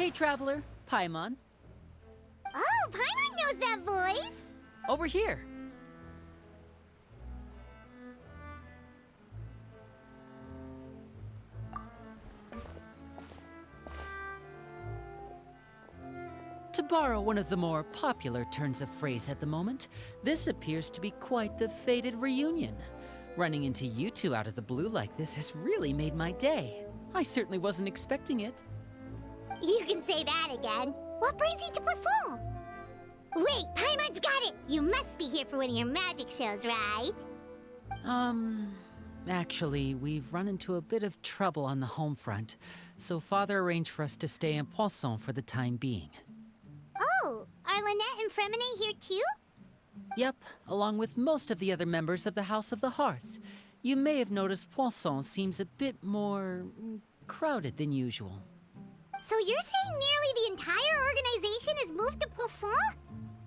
Hey, traveler. Paimon. Oh, Paimon knows that voice! Over here. To borrow one of the more popular turns of phrase at the moment, this appears to be quite the fated reunion. Running into you two out of the blue like this has really made my day. I certainly wasn't expecting it. You can say that again. What brings you to Poisson? Wait, Paimon's got it! You must be here for one of your magic shows, right? Actually, we've run into a bit of trouble on the home front, so Father arranged for us to stay in Poisson for the time being. Oh, are Lynette and Fremine here too? Yep, along with most of the other members of the House of the Hearth. You may have noticed Poisson seems a bit more crowded than usual. So you're saying nearly the entire organization has moved to Poisson?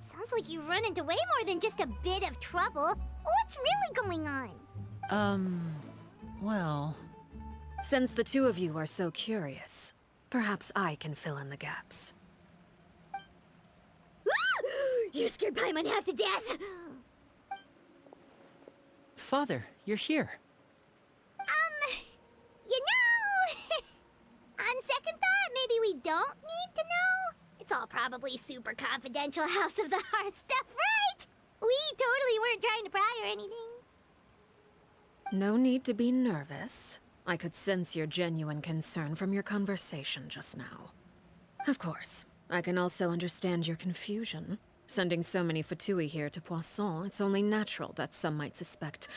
Sounds like you've run into way more than just a bit of trouble. What's really going on? Well... Since the two of you are so curious, perhaps I can fill in the gaps. You scared Paimon half to death! Father, you're here. You know... On second thought, maybe we don't need to know? It's all probably super confidential House of the Hearth stuff, right? We totally weren't trying to pry or anything. No need to be nervous. I could sense your genuine concern from your conversation just now. Of course, I can also understand your confusion. Sending so many Fatui here to Poisson, it's only natural that some might suspect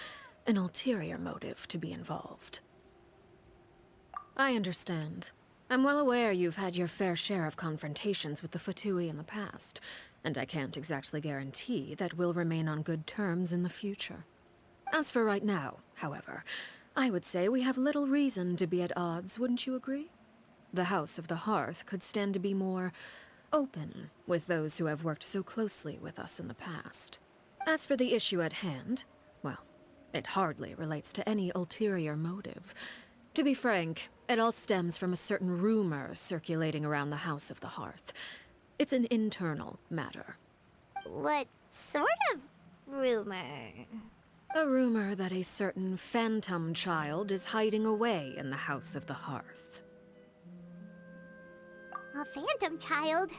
an ulterior motive to be involved. I understand. I'm well aware you've had your fair share of confrontations with the Fatui in the past, and I can't exactly guarantee that we'll remain on good terms in the future. As for right now, however, I would say we have little reason to be at odds, wouldn't you agree? The House of the Hearth could stand to be more open with those who have worked so closely with us in the past. As for the issue at hand, well, it hardly relates to any ulterior motive. To be frank, it all stems from a certain rumor circulating around the House of the Hearth. It's an internal matter. What sort of rumor? A rumor that a certain phantom child is hiding away in the House of the Hearth. A phantom child?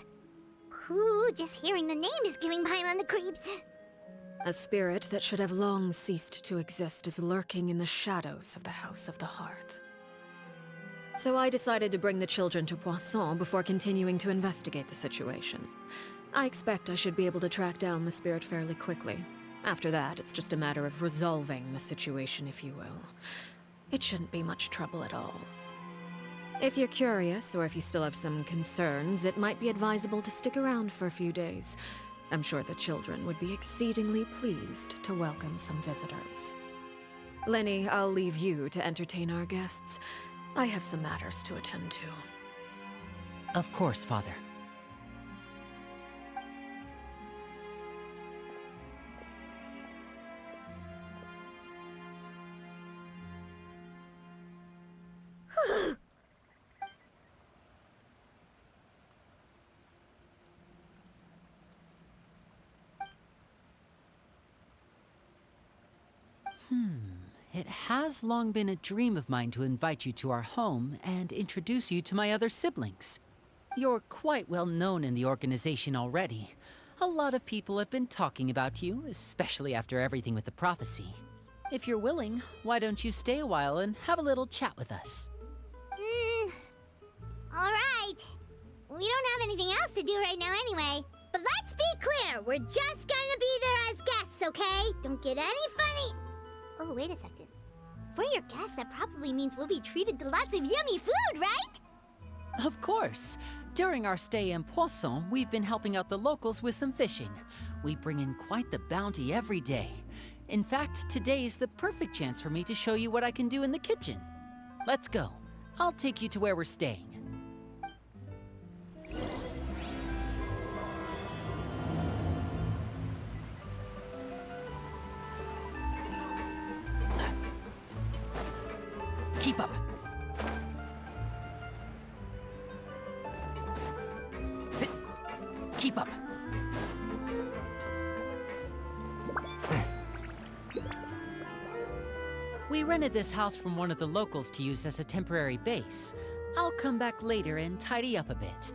Ooh, just hearing the name is giving Paimon the creeps. A spirit that should have long ceased to exist is lurking in the shadows of the House of the Hearth. So I decided to bring the children to Poisson before continuing to investigate the situation. I expect I should be able to track down the spirit fairly quickly. After that, it's just a matter of resolving the situation, if you will. It shouldn't be much trouble at all. If you're curious, or if you still have some concerns, it might be advisable to stick around for a few days. I'm sure the children would be exceedingly pleased to welcome some visitors. Lenny, I'll leave you to entertain our guests. I have some matters to attend to. Of course, Father. It has long been a dream of mine to invite you to our home and introduce you to my other siblings. You're quite well known in the organization already. A lot of people have been talking about you, especially after everything with the prophecy. If you're willing, why don't you stay a while and have a little chat with us? Alright. We don't have anything else to do right now anyway. But let's be clear, we're just gonna be there as guests, okay? Don't get any funny... Oh, wait a second. For your guests, that probably means we'll be treated to lots of yummy food, right? Of course. During our stay in Poisson, we've been helping out the locals with some fishing. We bring in quite the bounty every day. In fact, today's the perfect chance for me to show you what I can do in the kitchen. Let's go. I'll take you to where we're staying. Keep up. We rented this house from one of the locals to use as a temporary base. I'll come back later and tidy up a bit.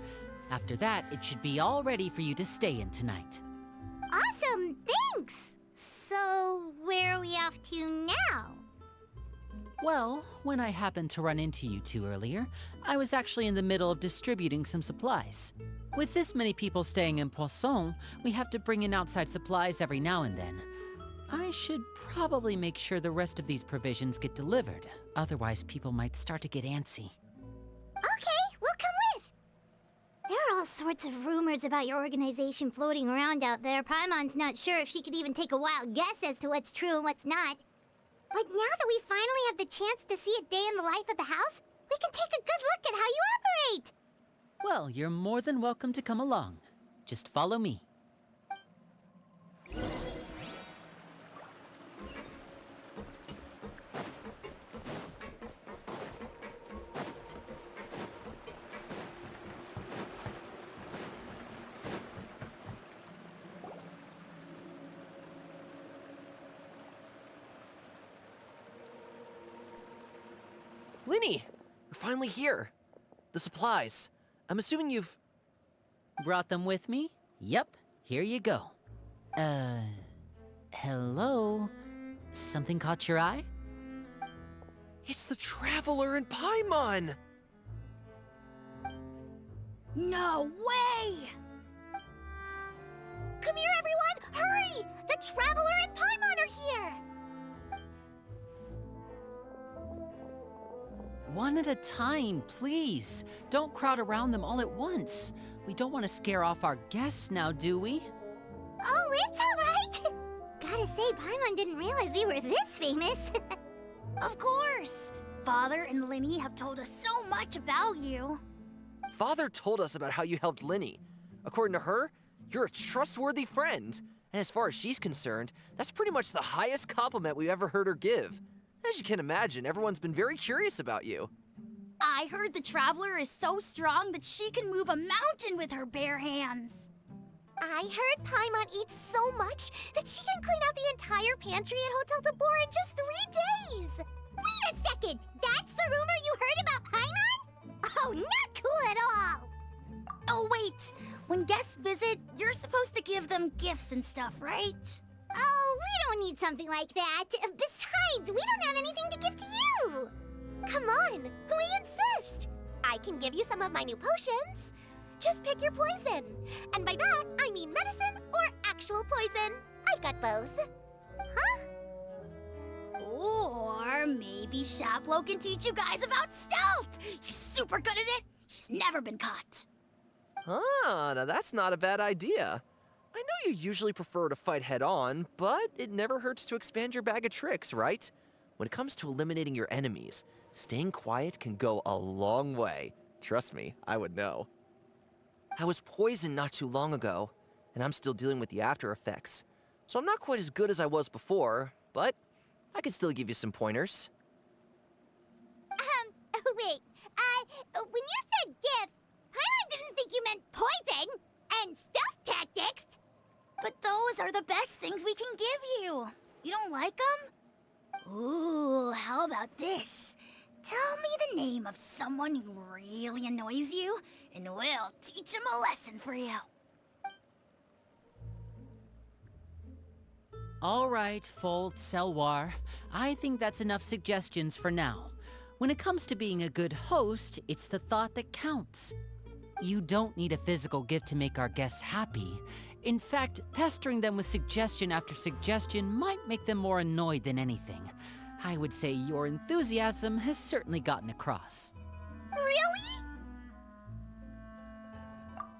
After that, it should be all ready for you to stay in tonight. Awesome, thanks! So, where are we off to now? Well, when I happened to run into you two earlier, I was actually in the middle of distributing some supplies. With this many people staying in Poisson, we have to bring in outside supplies every now and then. I should probably make sure the rest of these provisions get delivered, otherwise people might start to get antsy. Okay, we'll come with! There are all sorts of rumors about your organization floating around out there. Paimon's not sure if she could even take a wild guess as to what's true and what's not. But now that we finally have the chance to see a day in the life of the house, we can take a good look at how you operate! Well, you're more than welcome to come along. Just follow me. Linny! You're finally here. The supplies. I'm assuming you've... Brought them with me? Yep, here you go. Hello? Something caught your eye? It's the Traveler in Paimon! No way! Come here, everyone! Hurry! The Traveler and Paimon are here! One at a time, please. Don't crowd around them all at once. We don't want to scare off our guests now, do we? Oh, it's all right! Gotta say, Paimon didn't realize we were this famous. Of course! Father and Linny have told us so much about you. Father told us about how you helped Linny. According to her, you're a trustworthy friend. And as far as she's concerned, that's pretty much the highest compliment we've ever heard her give. As you can imagine, everyone's been very curious about you. I heard the Traveler is so strong that she can move a mountain with her bare hands. I heard Paimon eats so much that she can clean out the entire pantry at Hotel de Boer in just 3 days! Wait a second! That's the rumor you heard about Paimon? Oh, not cool at all! Oh, wait! When guests visit, you're supposed to give them gifts and stuff, right? Oh, we don't need something like that. Besides, we don't have anything to give to you! Come on, we insist! I can give you some of my new potions. Just pick your poison. And by that, I mean medicine or actual poison. I've got both. Huh? Or maybe Shaplo can teach you guys about stealth! He's super good at it! He's never been caught. Ah, now that's not a bad idea. I know you usually prefer to fight head-on, but it never hurts to expand your bag of tricks, right? When it comes to eliminating your enemies, staying quiet can go a long way. Trust me, I would know. I was poisoned not too long ago, and I'm still dealing with the after effects. So I'm not quite as good as I was before, but I can still give you some pointers. Wait, when you said gifts, Paimon didn't think you meant poison and stealth tactics. But those are the best things we can give you. You don't like them? Ooh, how about this? Tell me the name of someone who really annoys you, and we'll teach him a lesson for you. All right, Fold Selwar. I think that's enough suggestions for now. When it comes to being a good host, it's the thought that counts. You don't need a physical gift to make our guests happy. In fact, pestering them with suggestion after suggestion might make them more annoyed than anything. I would say your enthusiasm has certainly gotten across. Really?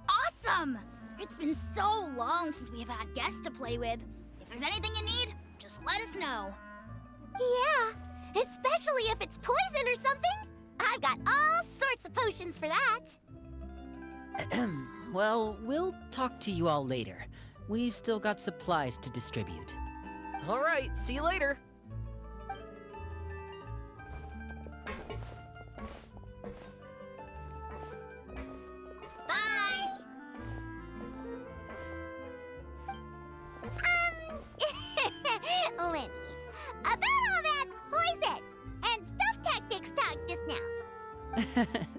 Awesome! It's been so long since we have had guests to play with. If there's anything you need, just let us know. Yeah, especially if it's poison or something. I've got all sorts of potions for that. Well, we'll talk to you all later. We've still got supplies to distribute. All right, see you later. Bye! Lenny, about all that poison.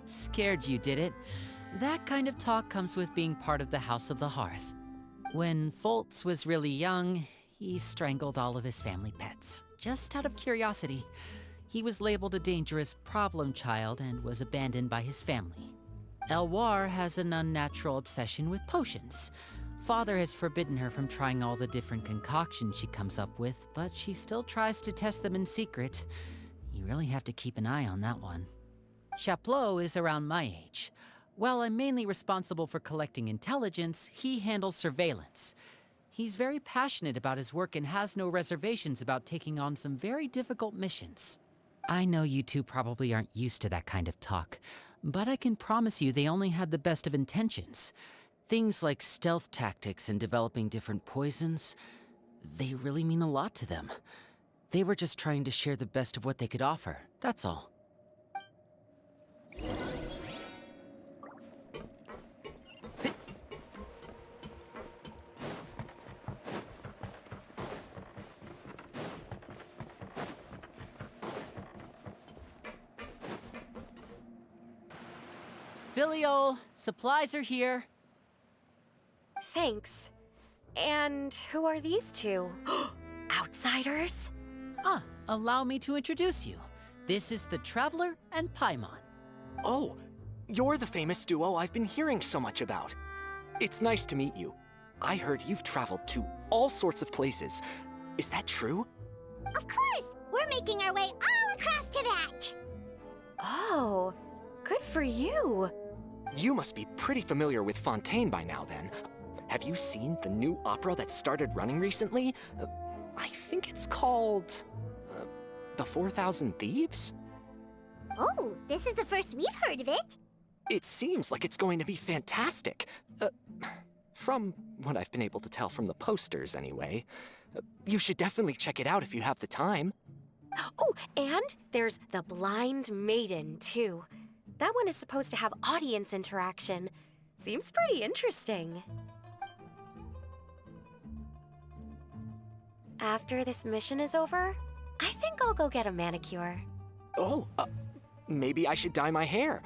Scared you, did it? That kind of talk comes with being part of the House of the Hearth. When Foltz was really young, he strangled all of his family pets, just out of curiosity. He was labeled a dangerous problem child and was abandoned by his family. Elwar has an unnatural obsession with potions. Father has forbidden her from trying all the different concoctions she comes up with, but she still tries to test them in secret. You really have to keep an eye on that one. Chaplot is around my age. While I'm mainly responsible for collecting intelligence, he handles surveillance. He's very passionate about his work and has no reservations about taking on some very difficult missions. I know you two probably aren't used to that kind of talk, but I can promise you they only had the best of intentions. Things like stealth tactics and developing different poisons, they really mean a lot to them. They were just trying to share the best of what they could offer, that's all. Filial, supplies are here. Thanks. And who are these two? Outsiders? Allow me to introduce you. This is the Traveler and Paimon. Oh, you're the famous duo I've been hearing so much about. It's nice to meet you. I heard you've traveled to all sorts of places. Is that true? Of course! We're making our way all across to that! Oh, good for you. You must be pretty familiar with Fontaine by now, then. Have you seen the new opera that started running recently? I think it's called... The 4,000 Thieves? Oh, this is the first we've heard of it. It seems like it's going to be fantastic. From what I've been able to tell from the posters, anyway. You should definitely check it out if you have the time. Oh, and there's the Blind Maiden, too. That one is supposed to have audience interaction. Seems pretty interesting. After this mission is over, I think I'll go get a manicure. Oh, maybe I should dye my hair.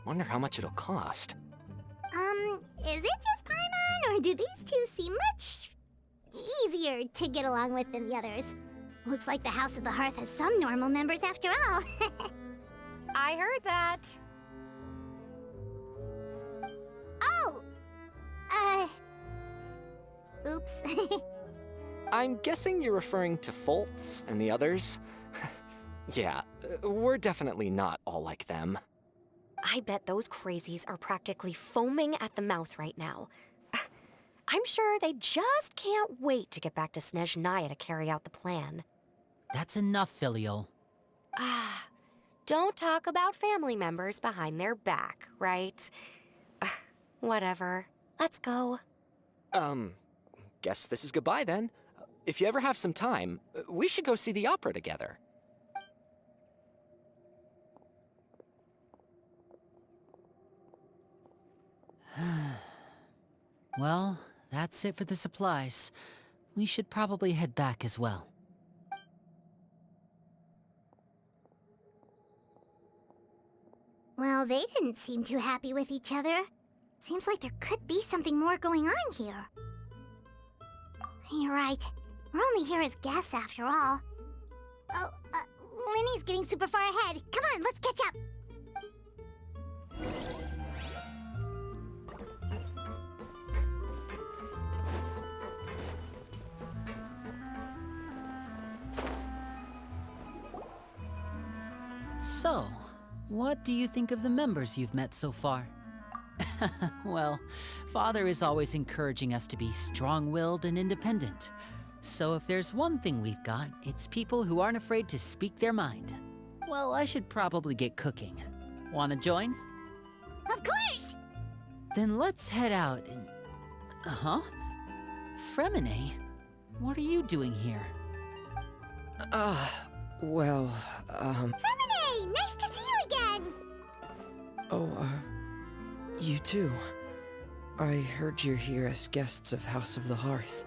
Wonder how much it'll cost. Is it just Paimon, or do these two seem much easier to get along with than the others? Looks like the House of the Hearth has some normal members after all. I heard that. Oh! Oops. I'm guessing you're referring to Foltz and the others? Yeah, we're definitely not all like them. I bet those crazies are practically foaming at the mouth right now. I'm sure they just can't wait to get back to Snezhnaya to carry out the plan. That's enough, Filial. Don't talk about family members behind their back, right? Whatever. Let's go. Guess this is goodbye then. If you ever have some time, we should go see the opera together. Well, that's it for the supplies. We should probably head back as well. Well, they didn't seem too happy with each other. Seems like there could be something more going on here. You're right. We're only here as guests after all. Oh, Linny's getting super far ahead. Come on, let's catch up. So, what do you think of the members you've met so far? Well, Father is always encouraging us to be strong-willed and independent. So if there's one thing we've got, it's people who aren't afraid to speak their mind. Well, I should probably get cooking. Wanna join? Of course! Then let's head out and... Fremine? What are you doing here? Well, Fremine! Nice to see you again! You too. I heard you're here as guests of House of the Hearth.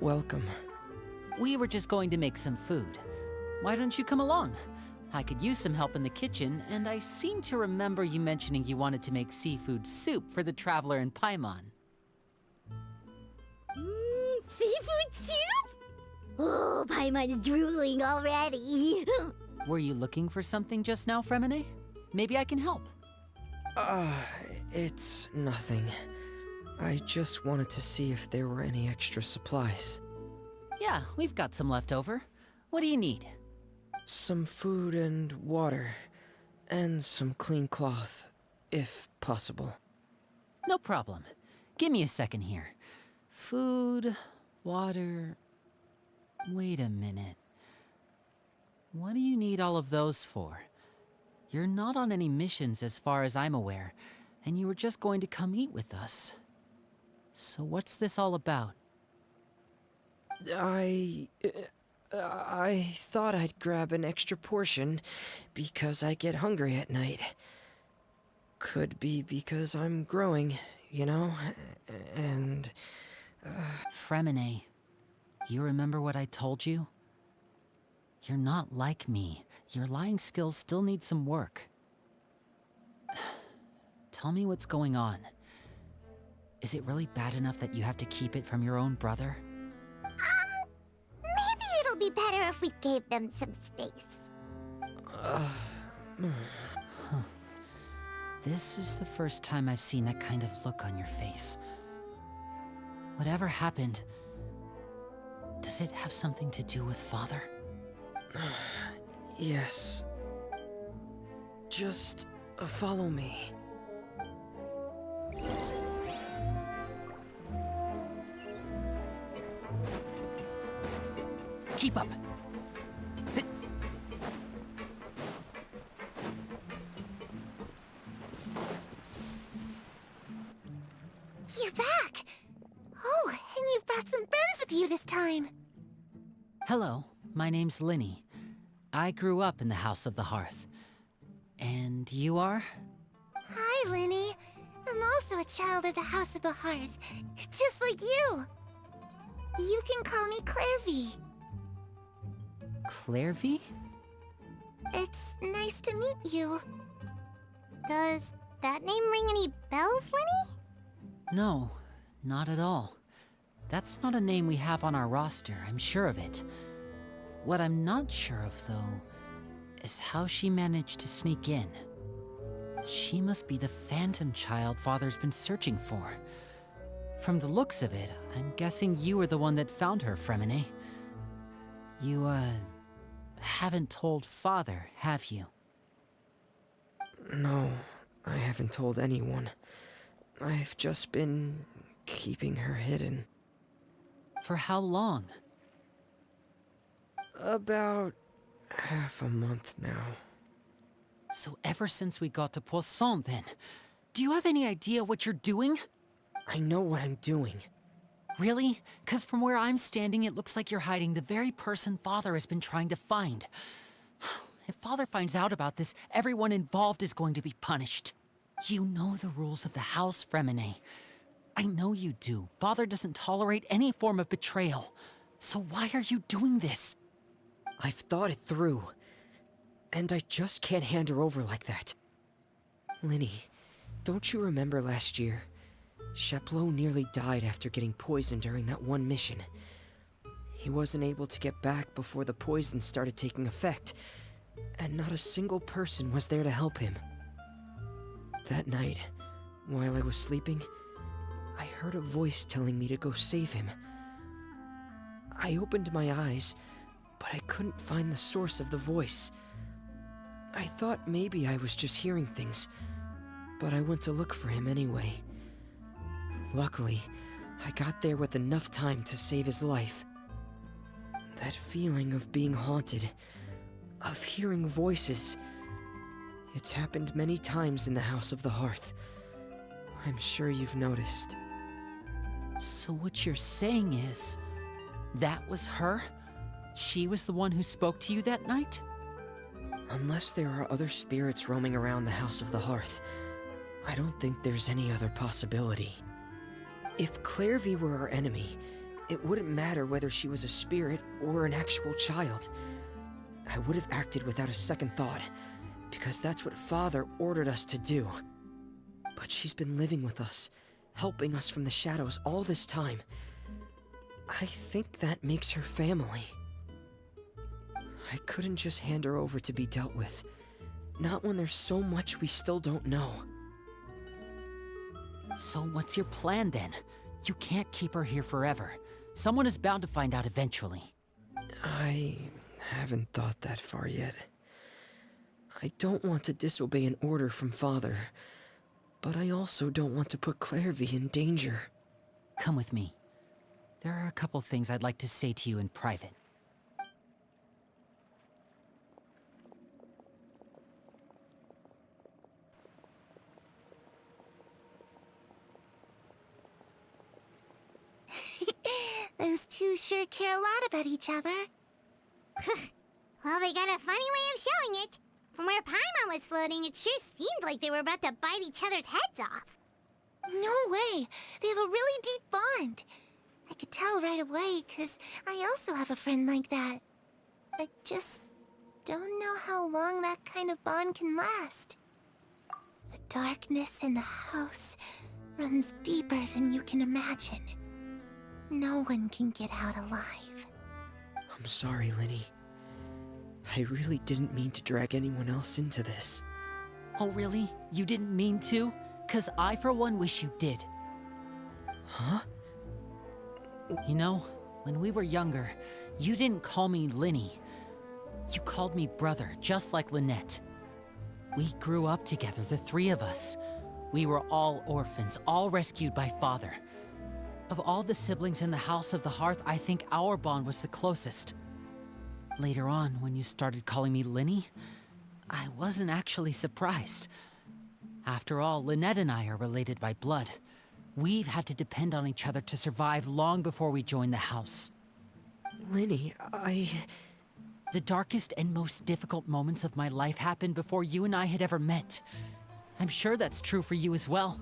Welcome. We were just going to make some food. Why don't you come along? I could use some help in the kitchen, and I seem to remember you mentioning you wanted to make seafood soup for the traveler in Paimon. Seafood soup? Oh, Paimon is drooling already. Were you looking for something just now, Fremine? Maybe I can help. It's nothing. I just wanted to see if there were any extra supplies. Yeah, we've got some left over. What do you need? Some food and water, and some clean cloth, if possible. No problem. Give me a second here. Food, water... Wait a minute. What do you need all of those for? You're not on any missions as far as I'm aware, and you were just going to come eat with us. So what's this all about? I thought I'd grab an extra portion because I get hungry at night. Could be because I'm growing, you know, and... Fremine, you remember what I told you? You're not like me. Your lying skills still need some work. Tell me what's going on. Is it really bad enough that you have to keep it from your own brother? Maybe it'll be better if we gave them some space. This is the first time I've seen that kind of look on your face. Whatever happened, does it have something to do with Father? Yes. Just follow me. Keep up. You're back! Oh, and you've brought some friends with you this time. Hello, my name's Linny. I grew up in the House of the Hearth. And you are? Hi, Linny. I'm also a child of the House of the Hearth, just like you. You can call me Clairvy. Clairvy? It's nice to meet you. Does that name ring any bells, Linny? No, not at all. That's not a name we have on our roster, I'm sure of it. What I'm not sure of, though, is how she managed to sneak in. She must be the phantom child Father's been searching for. From the looks of it, I'm guessing you were the one that found her, Fremine. You, haven't told Father, have you? No, I haven't told anyone. I've just been keeping her hidden. For how long? About half a month now. So ever since we got to Poisson, then. Do you have any idea what you're doing? I know what I'm doing. Really? 'Cause from where I'm standing, it looks like you're hiding the very person Father has been trying to find. If Father finds out about this, everyone involved is going to be punished. You know the rules of the house, Fremine. I know you do. Father doesn't tolerate any form of betrayal. So why are you doing this? I've thought it through. And I just can't hand her over like that. Linny, don't you remember last year? Sheplo nearly died after getting poisoned during that one mission. He wasn't able to get back before the poison started taking effect, and not a single person was there to help him. That night, while I was sleeping, I heard a voice telling me to go save him. I opened my eyes, but I couldn't find the source of the voice. I thought maybe I was just hearing things, but I went to look for him anyway. Luckily, I got there with enough time to save his life. That feeling of being haunted, of hearing voices, it's happened many times in the House of the Hearth. I'm sure you've noticed. So what you're saying is, that was her? She was the one who spoke to you that night? Unless there are other spirits roaming around the House of the Hearth, I don't think there's any other possibility. If Clairvy were our enemy, it wouldn't matter whether she was a spirit or an actual child. I would have acted without a second thought, because that's what Father ordered us to do. But she's been living with us, helping us from the shadows all this time. I think that makes her family. I couldn't just hand her over to be dealt with. Not when there's so much we still don't know. So what's your plan then? You can't keep her here forever. Someone is bound to find out eventually. I haven't thought that far yet. I don't want to disobey an order from Father, but I also don't want to put Clairvy in danger. Come with me. There are a couple things I'd like to say to you in private. Those two sure care a lot about each other. Well, they got a funny way of showing it. From where Paimon was floating, it sure seemed like they were about to bite each other's heads off. No way! They have a really deep bond. I could tell right away, 'cause I also have a friend like that. I just don't know how long that kind of bond can last. The darkness in the house runs deeper than you can imagine. No one can get out alive. I'm sorry, Linny. I really didn't mean to drag anyone else into this. Oh really? You didn't mean to? 'Cause I for one wish you did. Huh? You know, when we were younger, you didn't call me Linny. You called me brother, just like Lynette. We grew up together, the three of us. We were all orphans, all rescued by Father. Of all the siblings in the House of the Hearth, I think our bond was the closest. Later on, when you started calling me Linny, I wasn't actually surprised. After all, Lynette and I are related by blood. We've had to depend on each other to survive long before we joined the house. Linny, The darkest and most difficult moments of my life happened before you and I had ever met. I'm sure that's true for you as well.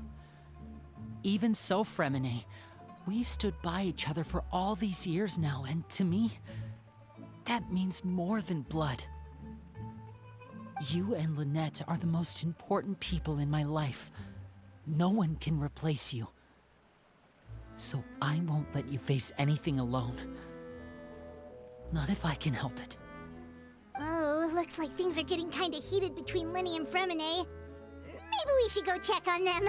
Even so, Fremine, we've stood by each other for all these years now, and to me, that means more than blood. You and Lynette are the most important people in my life. No one can replace you. So I won't let you face anything alone. Not if I can help it. Oh, looks like things are getting kinda heated between Linny and Fremine. Maybe we should go check on them.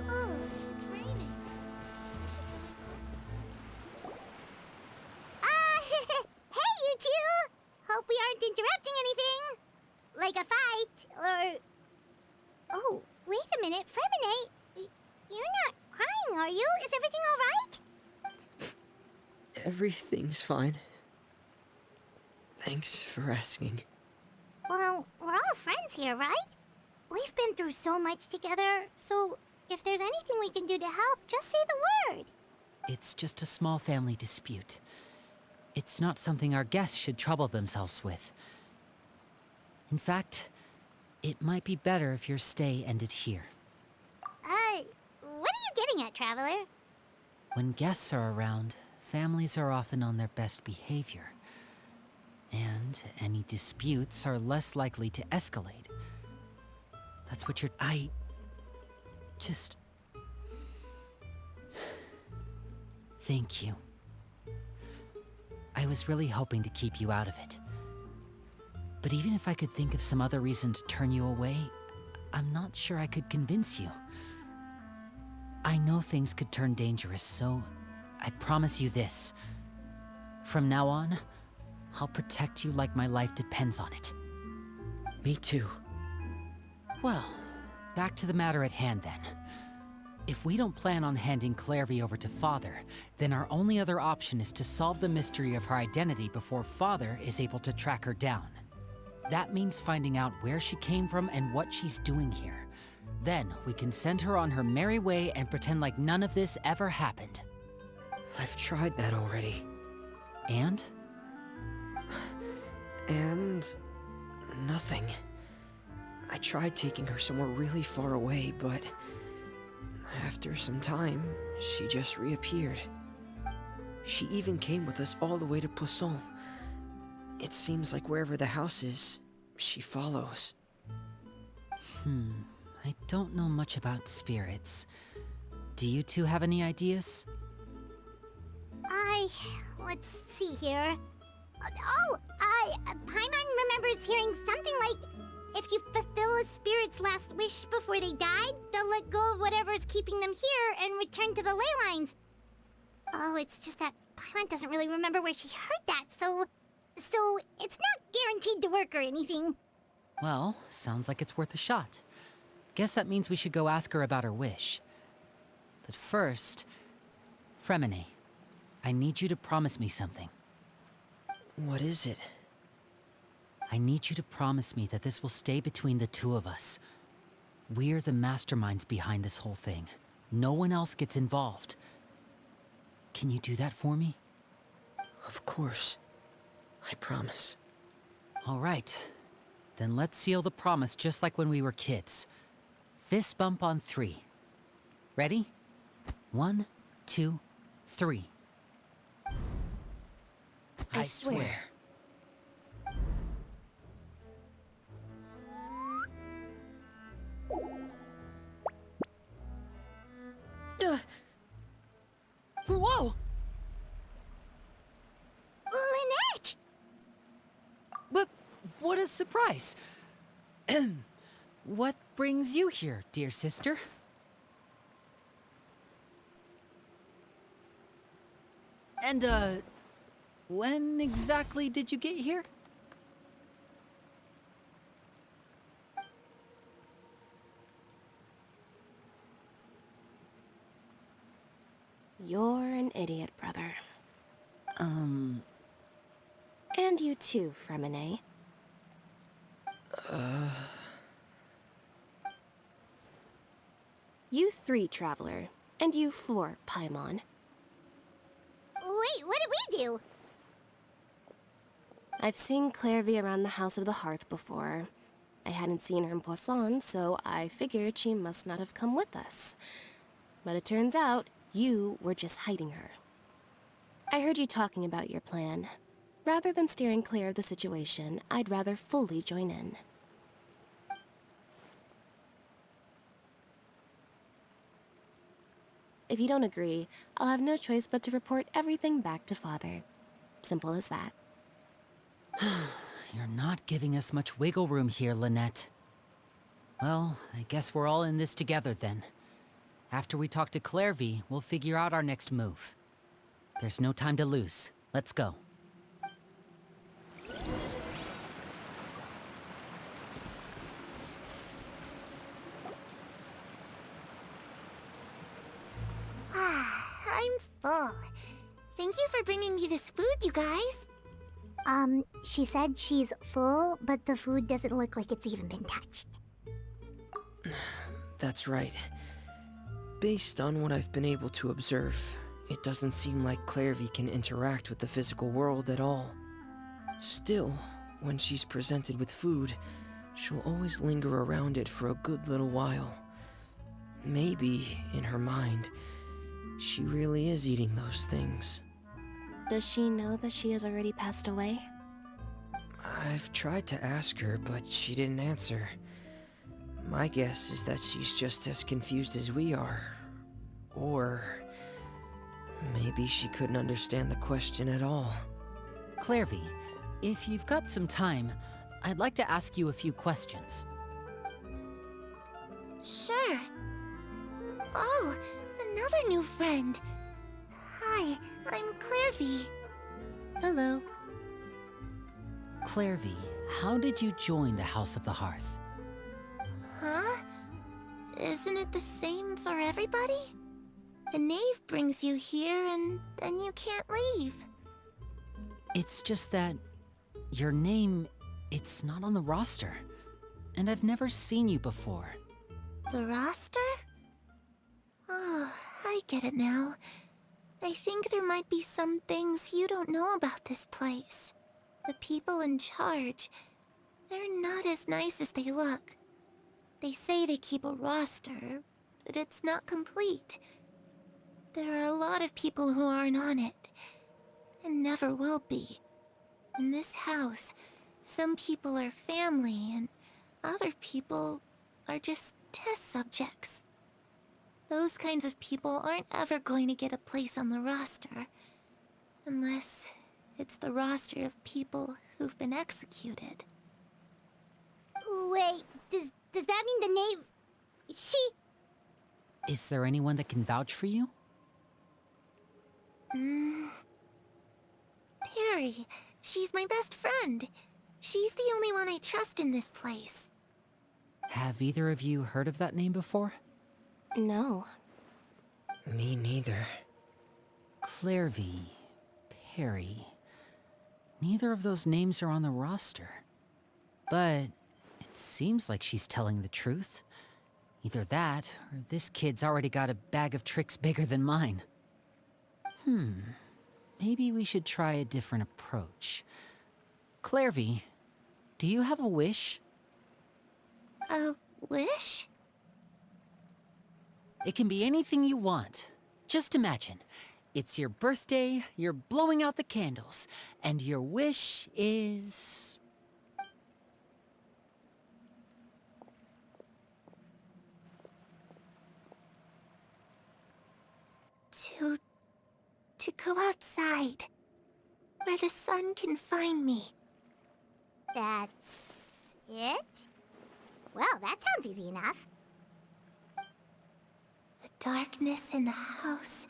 Oh, it's raining. Hey, you two! Hope we aren't interrupting anything. Like a fight, or... Oh, wait a minute, Fremine. You're not crying, are you? Is everything alright? everything's fine. Thanks for asking. Well, we're all friends here, right? We've been through so much together, so if there's anything we can do to help, just say the word. It's just a small family dispute. It's not something our guests should trouble themselves with. In fact, it might be better if your stay ended here. What are you getting at, Traveler? When guests are around, families are often on their best behavior. And any disputes are less likely to escalate. That's what I just... Thank you. I was really hoping to keep you out of it. But even if I could think of some other reason to turn you away, I'm not sure I could convince you. I know things could turn dangerous, so I promise you this. From now on, I'll protect you like my life depends on it. Me too. Well, back to the matter at hand then. If we don't plan on handing Clairvy over to Father, then our only other option is to solve the mystery of her identity before Father is able to track her down. That means finding out where she came from and what she's doing here. Then we can send her on her merry way and pretend like none of this ever happened. I've tried that already. And? And... nothing. I tried taking her somewhere really far away, but... after some time, she just reappeared. She even came with us all the way to Poisson. It seems like wherever the house is, she follows. I don't know much about spirits. Do you two have any ideas? Let's see here. Paimon remembers hearing something like, if you fulfill a spirit's last wish before they died, they'll let go of whatever's keeping them here and return to the ley lines. Oh, it's just that Paimon doesn't really remember where she heard that, so it's not guaranteed to work or anything. Well, sounds like it's worth a shot. Guess that means we should go ask her about her wish. But first, Fremine, I need you to promise me something. What is it? I need you to promise me that this will stay between the two of us. We're the masterminds behind this whole thing. No one else gets involved. Can you do that for me? Of course. I promise. All right. Then let's seal the promise just like when we were kids. Fist bump on 3. Ready? 1, 2, 3. I swear. Whoa! Lynette! But what a surprise! What brings you here, dear sister? And, when exactly did you get here? You're an idiot, brother. And you too, Fremine. You 3, Traveler. And you 4, Paimon. Wait, what did we do? I've seen Clairvy around the House of the Hearth before. I hadn't seen her in Poisson, so I figured she must not have come with us. But it turns out, you were just hiding her. I heard you talking about your plan. Rather than steering clear of the situation, I'd rather fully join in. If you don't agree, I'll have no choice but to report everything back to Father. Simple as that. You're not giving us much wiggle room here, Lynette. Well, I guess we're all in this together then. After we talk to Clairvy, we'll figure out our next move. There's no time to lose. Let's go. I'm full. Thank you for bringing me this food, you guys. She said she's full, but the food doesn't look like it's even been touched. That's right. Based on what I've been able to observe, it doesn't seem like Clairvy can interact with the physical world at all. Still, when she's presented with food, she'll always linger around it for a good little while. Maybe, in her mind, she really is eating those things. Does she know that she has already passed away? I've tried to ask her, but she didn't answer. My guess is that she's just as confused as we are. Or maybe she couldn't understand the question at all. Clairvy, if you've got some time, I'd like to ask you a few questions. Sure. Oh, another new friend. Hi, I'm Clairvy. Hello. Clairvy, how did you join the House of the Hearth? Huh? Isn't it the same for everybody? A knave brings you here and then you can't leave. It's just that your name, it's not on the roster. And I've never seen you before. The roster? Oh, I get it now. I think there might be some things you don't know about this place. The people in charge, they're not as nice as they look. They say they keep a roster, but it's not complete. There are a lot of people who aren't on it, and never will be. In this house, some people are family and other people are just test subjects. Those kinds of people aren't ever going to get a place on the roster. Unless it's the roster of people who've been executed. Wait, does that mean the name... She... Is there anyone that can vouch for you? Perry. She's my best friend. She's the only one I trust in this place. Have either of you heard of that name before? No. Me neither. Clairvy, Perry. Neither of those names are on the roster. But it seems like she's telling the truth. Either that, or this kid's already got a bag of tricks bigger than mine. Maybe we should try a different approach. Clairvy, do you have a wish? A wish? It can be anything you want. Just imagine. It's your birthday, you're blowing out the candles, and your wish is... To go outside. Where the sun can find me. That's... it? Well, that sounds easy enough. The darkness in the house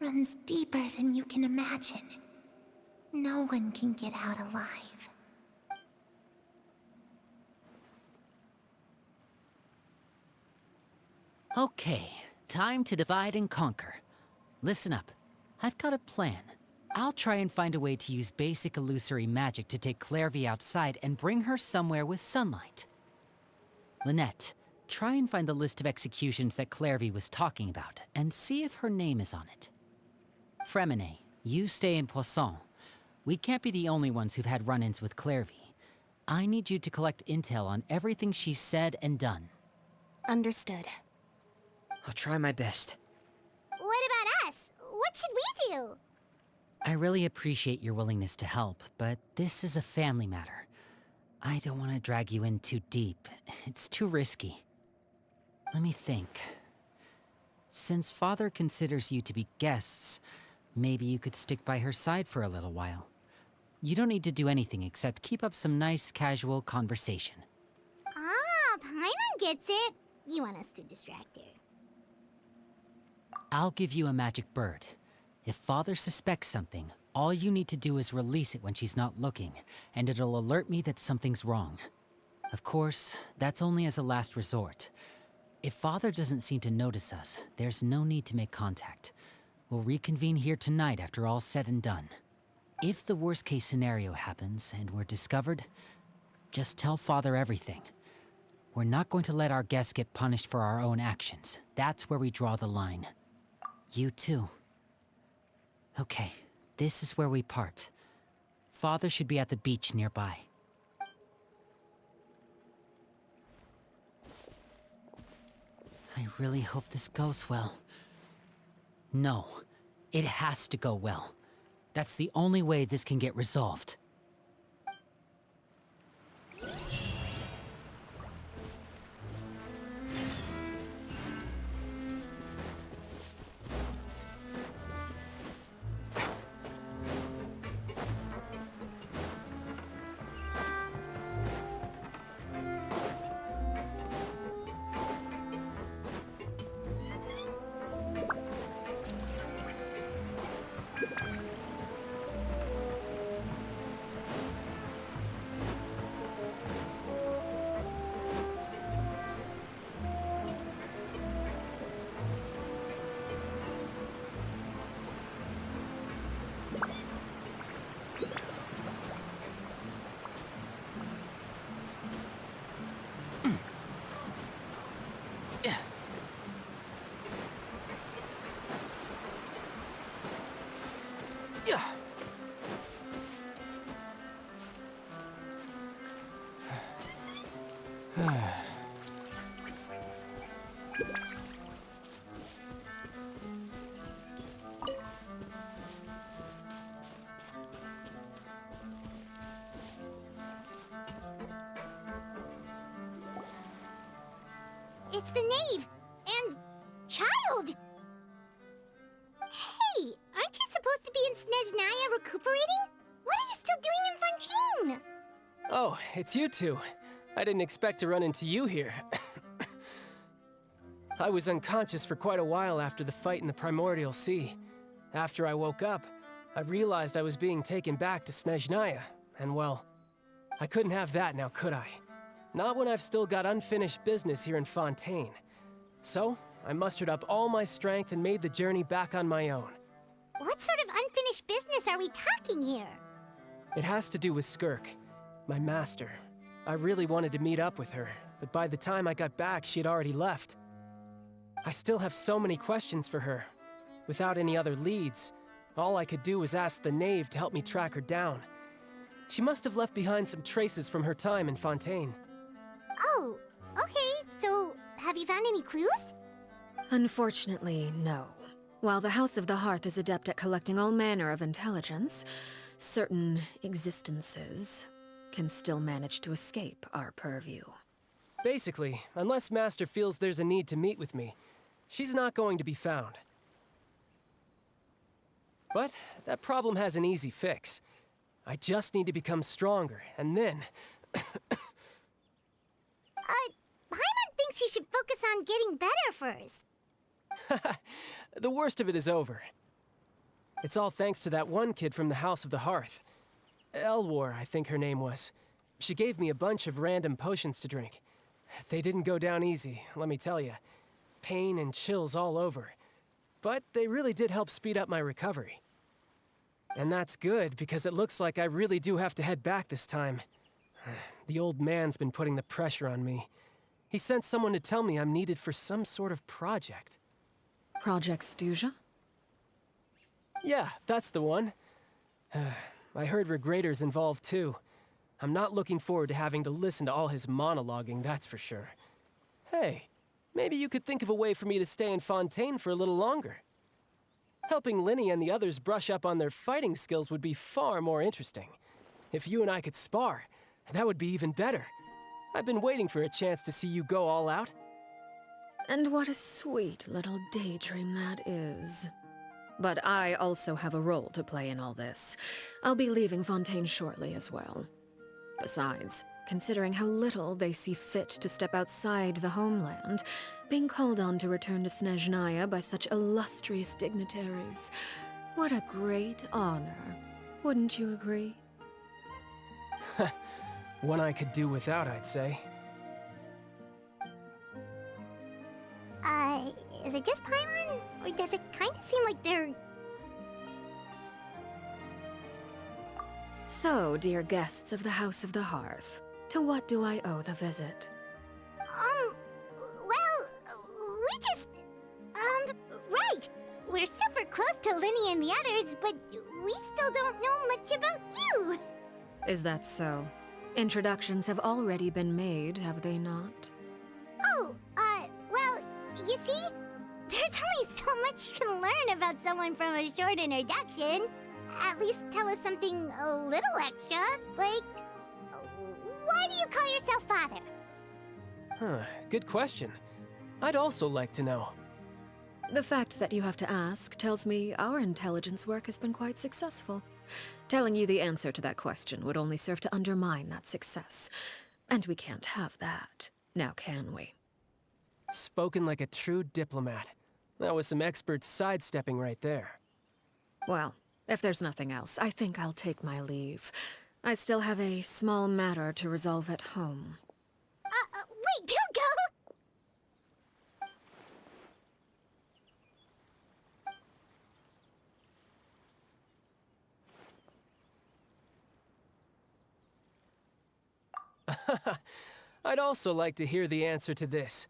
runs deeper than you can imagine. No one can get out alive. Okay, time to divide and conquer. Listen up. I've got a plan. I'll try and find a way to use basic illusory magic to take Clairvy outside and bring her somewhere with sunlight. Lynette, try and find the list of executions that Clairvy was talking about, and see if her name is on it. Fremine, you stay in Poisson. We can't be the only ones who've had run-ins with Clairvy. I need you to collect intel on everything she's said and done. Understood. I'll try my best. What about us? What should we do? I really appreciate your willingness to help, but this is a family matter. I don't want to drag you in too deep. It's too risky. Let me think. Since Father considers you to be guests, maybe you could stick by her side for a little while. You don't need to do anything except keep up some nice, casual conversation. Ah, Paimon gets it. You want us to distract her. I'll give you a magic bird. If Father suspects something, all you need to do is release it when she's not looking, and it'll alert me that something's wrong. Of course, that's only as a last resort. If Father doesn't seem to notice us, there's no need to make contact. We'll reconvene here tonight after all's said and done. If the worst-case scenario happens and we're discovered, just tell Father everything. We're not going to let our guests get punished for our own actions. That's where we draw the line. You too. Okay, this is where we part. Father should be at the beach nearby. I really hope this goes well. No, it has to go well. That's the only way this can get resolved. it's the knave. And... child! Hey, aren't you supposed to be in Snezhnaya recuperating? What are you still doing in Fontaine? Oh, it's you two. I didn't expect to run into you here. I was unconscious for quite a while after the fight in the Primordial Sea. After I woke up, I realized I was being taken back to Snezhnaya, and well, I couldn't have that now, could I? Not when I've still got unfinished business here in Fontaine. So, I mustered up all my strength and made the journey back on my own. What sort of unfinished business are we talking here? It has to do with Skirk, my master. I really wanted to meet up with her, but by the time I got back, she had already left. I still have so many questions for her. Without any other leads, all I could do was ask the knave to help me track her down. She must have left behind some traces from her time in Fontaine. Oh, okay, so have you found any clues? Unfortunately, no. While the House of the Hearth is adept at collecting all manner of intelligence, certain existences can still manage to escape our purview. Basically, unless Master feels there's a need to meet with me, she's not going to be found. But that problem has an easy fix. I just need to become stronger, and then... Paimon thinks you should focus on getting better first. The worst of it is over. It's all thanks to that one kid from the House of the Hearth. Elwar, I think her name was. She gave me a bunch of random potions to drink. They didn't go down easy, let me tell you. Pain and chills all over. But they really did help speed up my recovery. And that's good, because it looks like I really do have to head back this time. The old man's been putting the pressure on me. He sent someone to tell me I'm needed for some sort of project. Project Stuja? Yeah, that's the one. I heard Regrader's involved too. I'm not looking forward to having to listen to all his monologuing, that's for sure. Hey, maybe you could think of a way for me to stay in Fontaine for a little longer. Helping Linny and the others brush up on their fighting skills would be far more interesting. If you and I could spar, that would be even better. I've been waiting for a chance to see you go all out. And what a sweet little daydream that is. But I also have a role to play in all this. I'll be leaving Fontaine shortly as well. Besides, considering how little they see fit to step outside the homeland, being called on to return to Snezhnaya by such illustrious dignitaries, what a great honor. Wouldn't you agree? One I could do without, I'd say. Is it just Paimon? Or does it kind of seem like they're... So, dear guests of the House of the Hearth, to what do I owe the visit? Well, we just... right! We're super close to Linny and the others, but we still don't know much about you! Is that so? Introductions have already been made, have they not? Oh, well, you see? There's only so much you can learn about someone from a short introduction. At least tell us something a little extra, like... why do you call yourself father? Huh, good question. I'd also like to know. The fact that you have to ask tells me our intelligence work has been quite successful. Telling you the answer to that question would only serve to undermine that success. And we can't have that, now can we? Spoken like a true diplomat. That was some expert sidestepping right there. Well, if there's nothing else, I think I'll take my leave. I still have a small matter to resolve at home. Wait, don't go! I'd also like to hear the answer to this.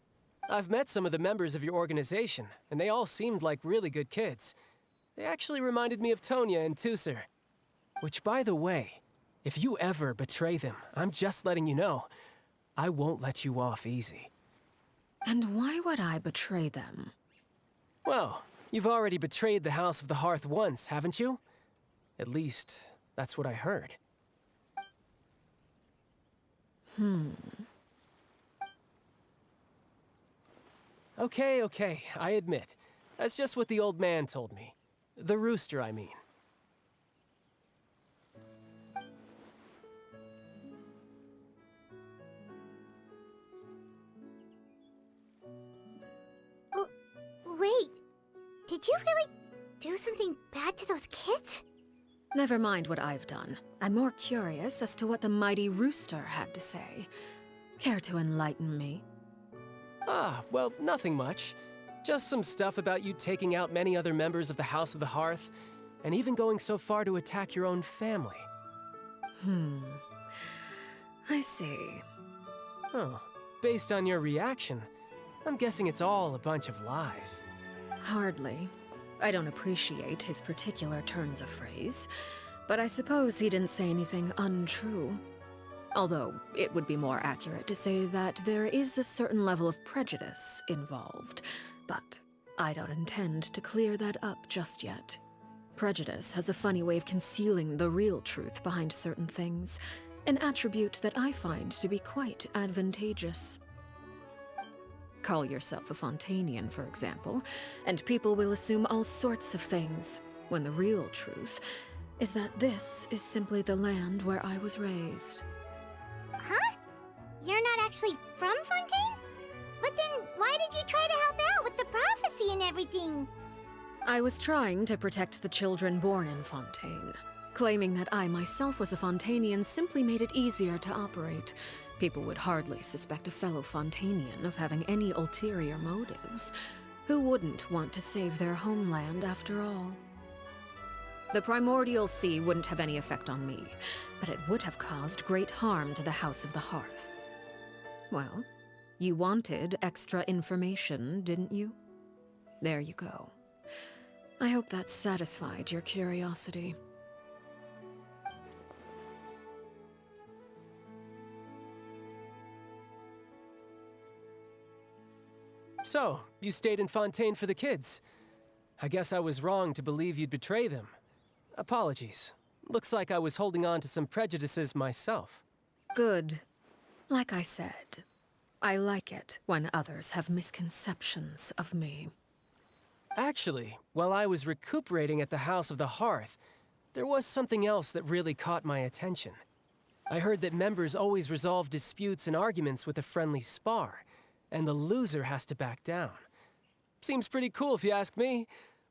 I've met some of the members of your organization, and they all seemed like really good kids. They actually reminded me of Tonya and Tusser. Which, by the way, if you ever betray them, I'm just letting you know, I won't let you off easy. And why would I betray them? Well, you've already betrayed the House of the Hearth once, haven't you? At least, that's what I heard. Okay, I admit. That's just what the old man told me. The rooster, I mean. Oh, wait. Did you really do something bad to those kids? Never mind what I've done. I'm more curious as to what the mighty rooster had to say. Care to enlighten me? Ah, well, nothing much. Just some stuff about you taking out many other members of the House of the Hearth, and even going so far to attack your own family. I see. Oh, based on your reaction, I'm guessing it's all a bunch of lies. Hardly. I don't appreciate his particular turns of phrase, but I suppose he didn't say anything untrue. Although, it would be more accurate to say that there is a certain level of prejudice involved, but I don't intend to clear that up just yet. Prejudice has a funny way of concealing the real truth behind certain things, an attribute that I find to be quite advantageous. Call yourself a Fontanian, for example, and people will assume all sorts of things, when the real truth is that this is simply the land where I was raised. Huh? You're not actually from Fontaine? But then why did you try to help out with the prophecy and everything? I was trying to protect the children born in Fontaine. Claiming that I myself was a Fontanian simply made it easier to operate. People would hardly suspect a fellow Fontanian of having any ulterior motives. Who wouldn't want to save their homeland after all? The primordial sea wouldn't have any effect on me, but it would have caused great harm to the House of the Hearth. Well, you wanted extra information, didn't you? There you go. I hope that satisfied your curiosity. So, you stayed in Fontaine for the kids. I guess I was wrong to believe you'd betray them. Apologies. Looks like I was holding on to some prejudices myself. Good. Like I said, I like it when others have misconceptions of me. Actually, while I was recuperating at the House of the Hearth, there was something else that really caught my attention. I heard that members always resolve disputes and arguments with a friendly spar, and the loser has to back down. Seems pretty cool if you ask me.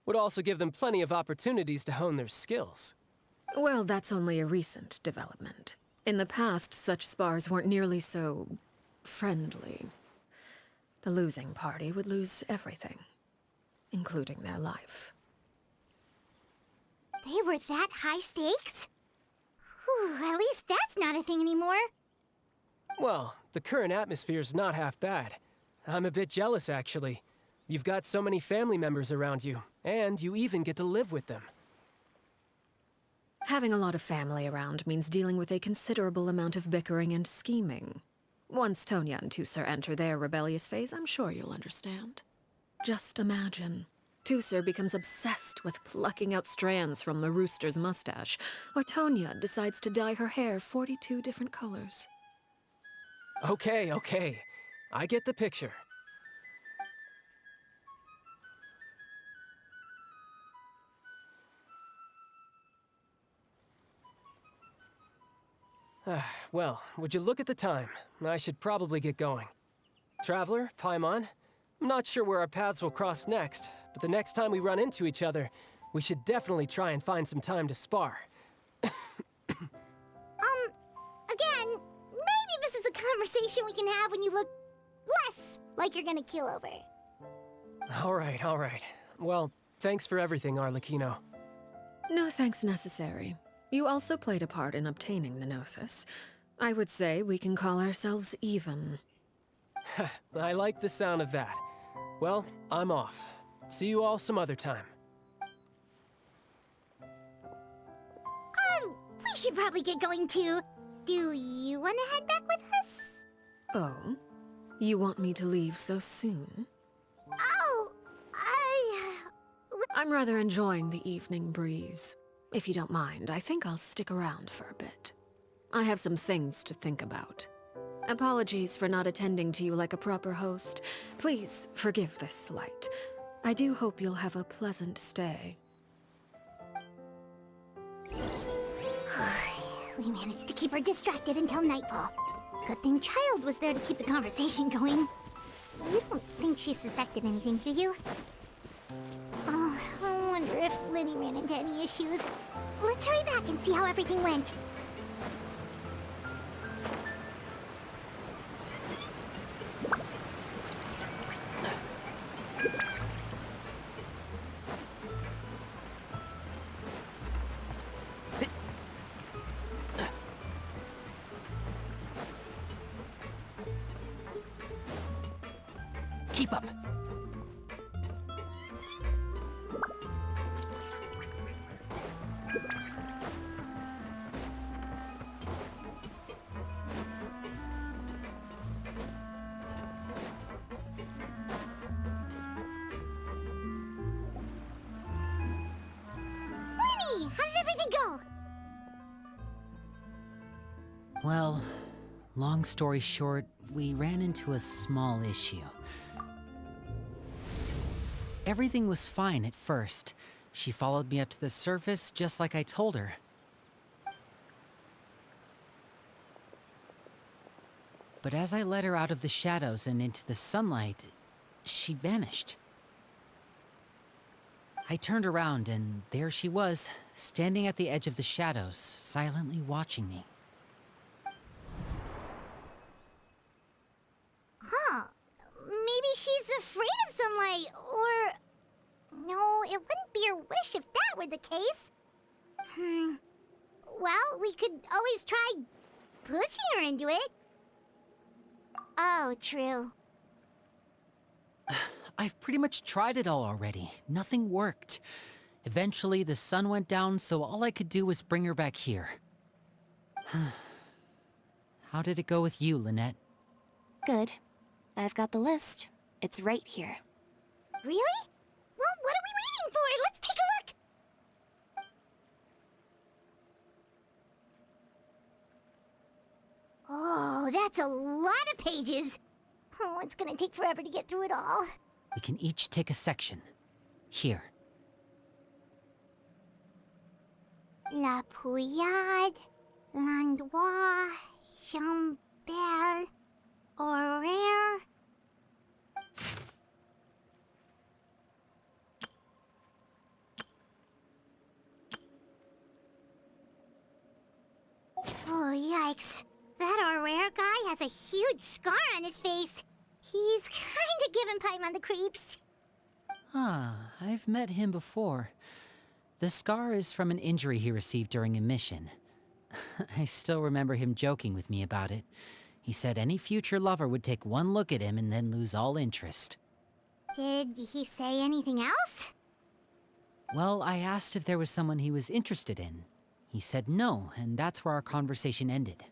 Would also give them plenty of opportunities to hone their skills. Well, that's only a recent development. In the past, such spars weren't nearly so friendly. The losing party would lose everything, including their life. They were that high stakes? Whew, at least that's not a thing anymore. Well, the current atmosphere's not half bad. I'm a bit jealous, actually. You've got so many family members around you, and you even get to live with them. Having a lot of family around means dealing with a considerable amount of bickering and scheming. Once Tonya and Tusser enter their rebellious phase, I'm sure you'll understand. Just imagine. Tusser becomes obsessed with plucking out strands from the rooster's mustache, or Tonya decides to dye her hair 42 different colors. Okay. I get the picture. Well, would you look at the time? I should probably get going. Traveler, Paimon, I'm not sure where our paths will cross next, but the next time we run into each other, we should definitely try and find some time to spar. Again, maybe this is a conversation we can have when you look less like you're gonna kill over. All right. Well, thanks for everything, Arlecchino. No thanks necessary. You also played a part in obtaining the Gnosis. I would say we can call ourselves even. I like the sound of that. Well, I'm off. See you all some other time. We should probably get going too. Do you want to head back with us? Oh? You want me to leave so soon? Oh, I'm rather enjoying the evening breeze. If you don't mind, I think I'll stick around for a bit. I have some things to think about. Apologies for not attending to you like a proper host. Please forgive this slight. I do hope you'll have a pleasant stay. We managed to keep her distracted until nightfall. Good thing Child was there to keep the conversation going. You don't think she suspected anything, do you? Oh, I wonder if Liddy ran into any issues. Let's hurry back and see how everything went. Keep up. Lenny, how did everything go? Well, long story short, we ran into a small issue. Everything was fine at first. She followed me up to the surface just like I told her. But as I led her out of the shadows and into the sunlight, she vanished. I turned around and there she was, standing at the edge of the shadows, silently watching me. Huh. Maybe she's afraid of sunlight, or... No, it wouldn't be her wish if that were the case. Well, we could always try pushing her into it. Oh, true. I've pretty much tried it all already. Nothing worked. Eventually, the sun went down, so all I could do was bring her back here. How did it go with you, Lynette? Good. I've got the list. It's right here. Really? Well, what are we waiting for? Let's take a look! Oh, that's a lot of pages. Oh, it's gonna take forever to get through it all. We can each take a section. Here. La Pouillade, l'endroit, Chambel, horaire. Oh, yikes. That Aurere guy has a huge scar on his face. He's kinda giving Paimon the creeps. Ah, I've met him before. The scar is from an injury he received during a mission. I still remember him joking with me about it. He said any future lover would take one look at him and then lose all interest. Did he say anything else? Well, I asked if there was someone he was interested in. He said no, and that's where our conversation ended.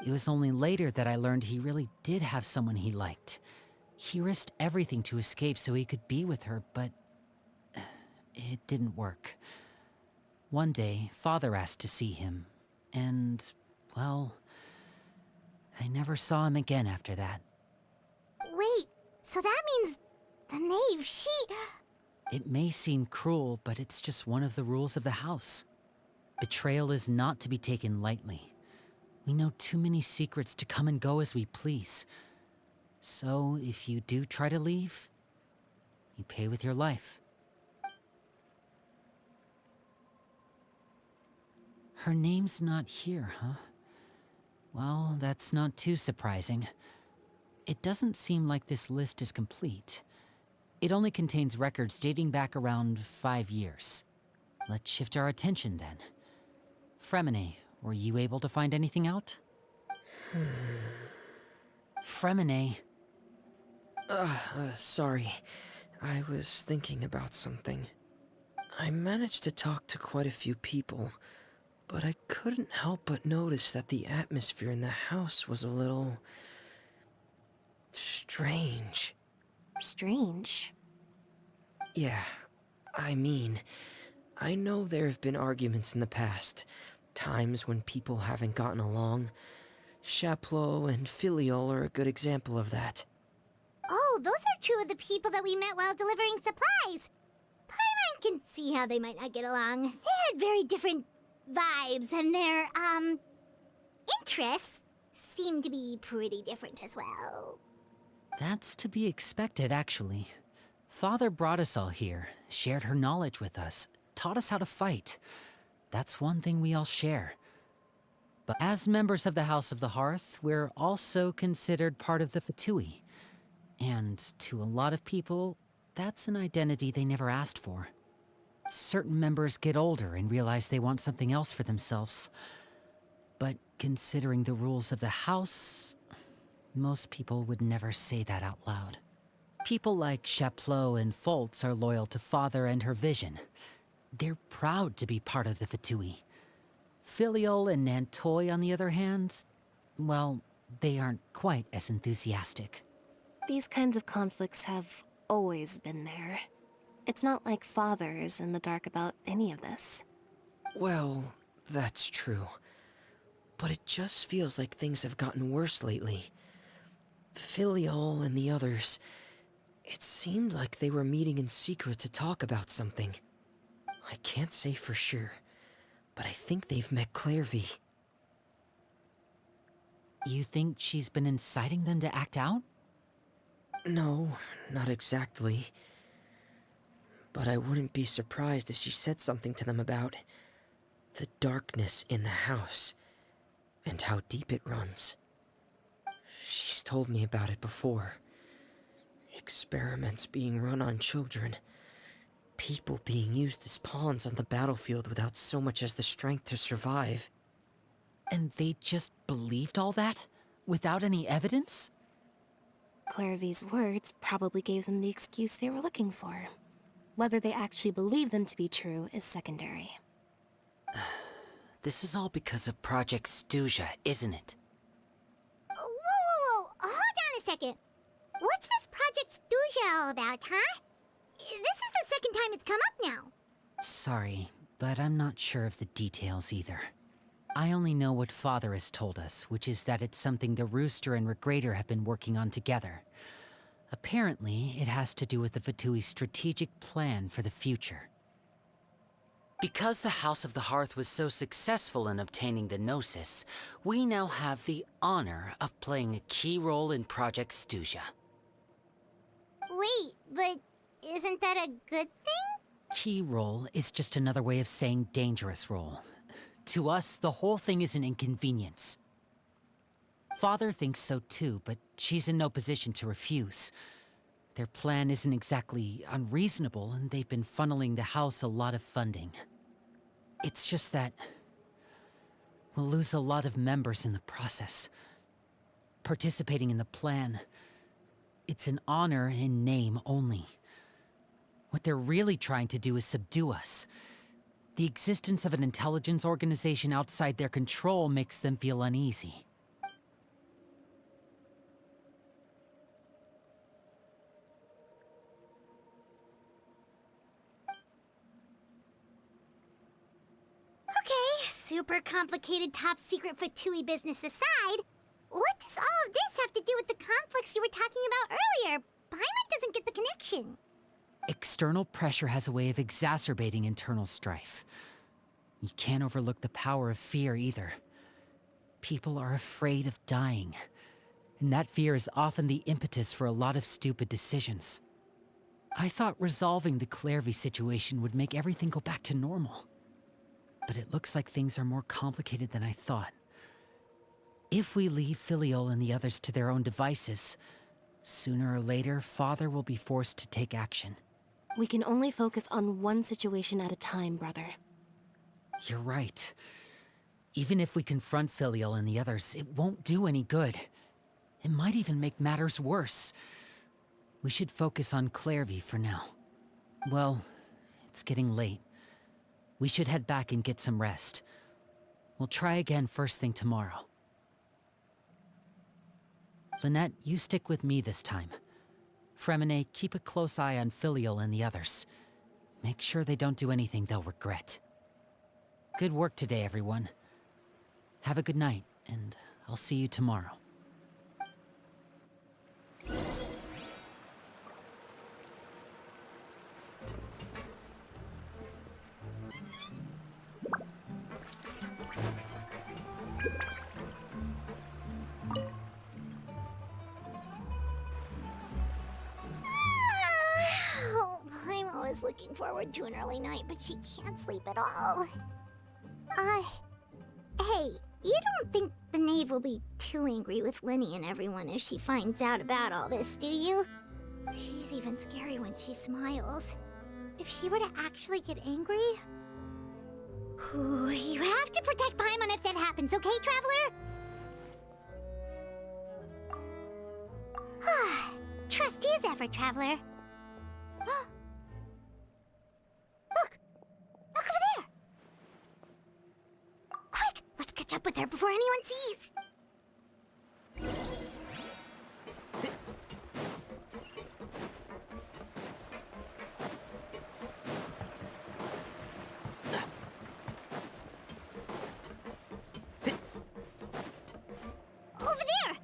It was only later that I learned he really did have someone he liked. He risked everything to escape so he could be with her, but it didn't work. One day, Father asked to see him, and, well, I never saw him again after that. Wait, so that means the knave, she... It may seem cruel, but it's just one of the rules of the house. Betrayal is not to be taken lightly. We know too many secrets to come and go as we please. So, if you do try to leave, you pay with your life. Her name's not here, huh? Well, that's not too surprising. It doesn't seem like this list is complete. It only contains records dating back around 5 years. Let's shift our attention then. Fremine, were you able to find anything out? Fremine. Sorry. I was thinking about something. I managed to talk to quite a few people, but I couldn't help but notice that the atmosphere in the house was a little... strange. Strange? Yeah, I mean, I know there have been arguments in the past, times when people haven't gotten along, Chaplot and Filial are a good example of that. Oh, those are two of the people that we met while delivering supplies. Paimon can see how they might not get along. They had very different vibes, and their, interests seem to be pretty different as well. That's to be expected, actually. Father brought us all here, shared her knowledge with us, taught us how to fight. That's one thing we all share. But as members of the House of the Hearth, we're also considered part of the Fatui. And to a lot of people, that's an identity they never asked for. Certain members get older and realize they want something else for themselves. But considering the rules of the House, most people would never say that out loud. People like Chaplot and Foltz are loyal to Father and her vision. They're proud to be part of the Fatui. Filial and Nantoy, on the other hand, well, they aren't quite as enthusiastic. These kinds of conflicts have always been there. It's not like Father is in the dark about any of this. Well, that's true. But it just feels like things have gotten worse lately. Filial and the others, it seemed like they were meeting in secret to talk about something. I can't say for sure, but I think they've met Clairvy. You think she's been inciting them to act out? No, not exactly. But I wouldn't be surprised if she said something to them about the darkness in the house and how deep it runs. She's told me about it before. Experiments being run on children. People being used as pawns on the battlefield without so much as the strength to survive. And they just believed all that? Without any evidence? Clairvy's words probably gave them the excuse they were looking for. Whether they actually believe them to be true is secondary. This is all because of Project Stuja, isn't it? Whoa. Hold on a second. What's this Project Stuja all about, huh? This is the second time it's come up now. Sorry, but I'm not sure of the details either. I only know what Father has told us, which is that it's something the Rooster and Regrader have been working on together. Apparently, it has to do with the Fatui's strategic plan for the future. Because the House of the Hearth was so successful in obtaining the Gnosis, we now have the honor of playing a key role in Project Stuja. Wait, but isn't that a good thing? Key role is just another way of saying dangerous role. To us, the whole thing is an inconvenience. Father thinks so too, but she's in no position to refuse. Their plan isn't exactly unreasonable, and they've been funneling the house a lot of funding. It's just that we'll lose a lot of members in the process. Participating in the plan, it's an honor in name only. What they're really trying to do is subdue us. The existence of an intelligence organization outside their control makes them feel uneasy. Okay, super complicated top secret Fatui business aside, what does all of this have to do with the conflicts you were talking about earlier? Paimon doesn't get the connection. External pressure has a way of exacerbating internal strife. You can't overlook the power of fear either. People are afraid of dying, and that fear is often the impetus for a lot of stupid decisions. I thought resolving the Clairvy situation would make everything go back to normal. But it looks like things are more complicated than I thought. If we leave Filial and the others to their own devices, sooner or later, Father will be forced to take action. We can only focus on one situation at a time, brother. You're right. Even if we confront Filial and the others, it won't do any good. It might even make matters worse. We should focus on Clairvy for now. Well, it's getting late. We should head back and get some rest. We'll try again first thing tomorrow. Lynette, you stick with me this time. Fremine, keep a close eye on Filial and the others. Make sure they don't do anything they'll regret. Good work today, everyone. Have a good night, and I'll see you tomorrow. I'm always looking forward to an early night, but she can't sleep at all. Hey, you don't think the knave will be too angry with Lenny and everyone if she finds out about all this, do you? She's even scary when she smiles. If she were to actually get angry... Ooh, you have to protect Paimon if that happens, okay, Traveler? Trust is ever, Traveler. Look! Look over there! Quick! Let's catch up with her before anyone sees! Over there!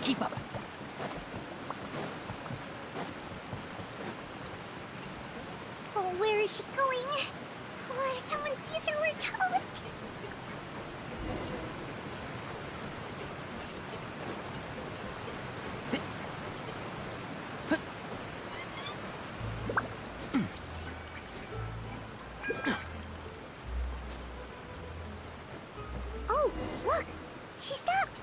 Keep up. Oh, where is she going? Oh, if someone sees her, we're toast! Oh, look! She stopped!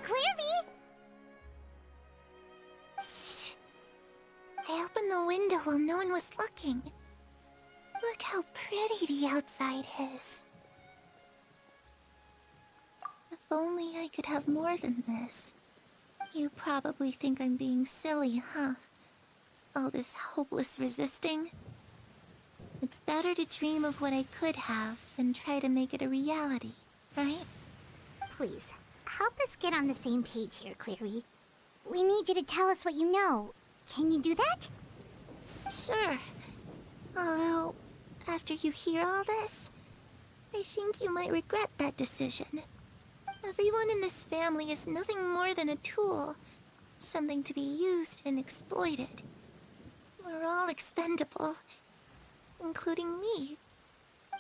Clairvy! Shh. I opened the window while no one was looking. Look how pretty the outside is. If only I could have more than this. You probably think I'm being silly, huh? All this hopeless resisting? It's better to dream of what I could have than try to make it a reality, right? Please, help us get on the same page here, Clary. We need you to tell us what you know. Can you do that? Sure. Although, after you hear all this, I think you might regret that decision. Everyone in this family is nothing more than a tool. Something to be used and exploited. We're all expendable. Including me.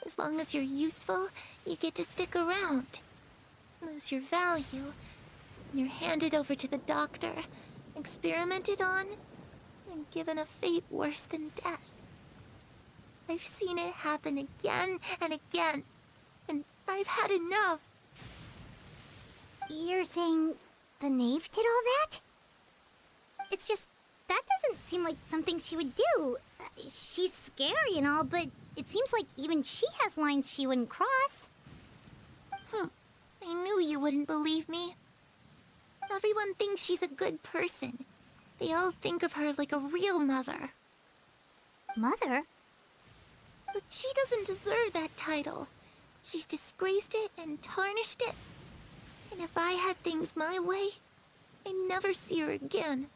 As long as you're useful, you get to stick around. Lose your value, and you're handed over to the doctor, experimented on, and given a fate worse than death. I've seen it happen again and again, and I've had enough. You're saying the knave did all that? It's just, that doesn't seem like something she would do. She's scary and all, but it seems like even she has lines she wouldn't cross. I knew you wouldn't believe me. Everyone thinks she's a good person. They all think of her like a real mother. Mother? But she doesn't deserve that title. She's disgraced it and tarnished it. And if I had things my way, I'd never see her again.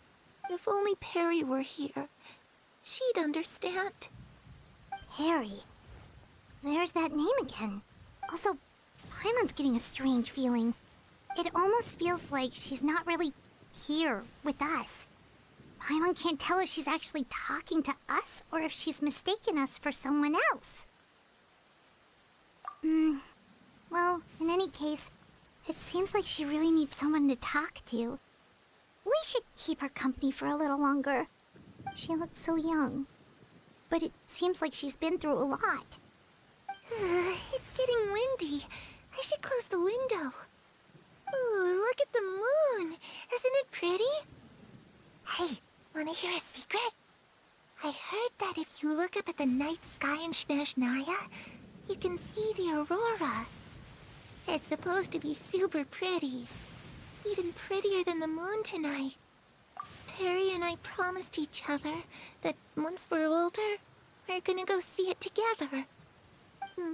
If only Perry were here, she'd understand. Harry. There's that name again. Also, Paimon's getting a strange feeling. It almost feels like she's not really here with us. Paimon can't tell if she's actually talking to us or if she's mistaken us for someone else. Well, in any case, it seems like she really needs someone to talk to. We should keep her company for a little longer. She looks so young. But it seems like she's been through a lot. It's getting windy. I should close the window. Ooh, look at the moon. Isn't it pretty? Hey, wanna hear a secret? I heard that if you look up at the night sky in Snezhnaya, you can see the aurora. It's supposed to be super pretty. Even prettier than the moon tonight. Perry and I promised each other that once we're older, we're gonna go see it together.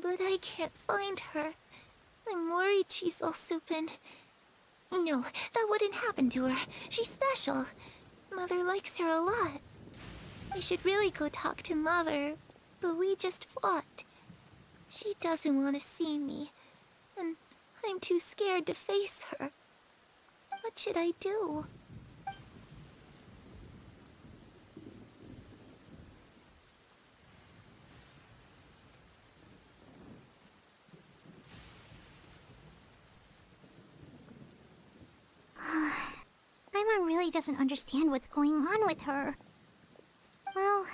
But I can't find her. I'm worried she's all soup and... No, that wouldn't happen to her. She's special. Mother likes her a lot. I should really go talk to Mother, but we just fought. She doesn't want to see me, and I'm too scared to face her. What should I do? Paimon really doesn't understand what's going on with her. Well,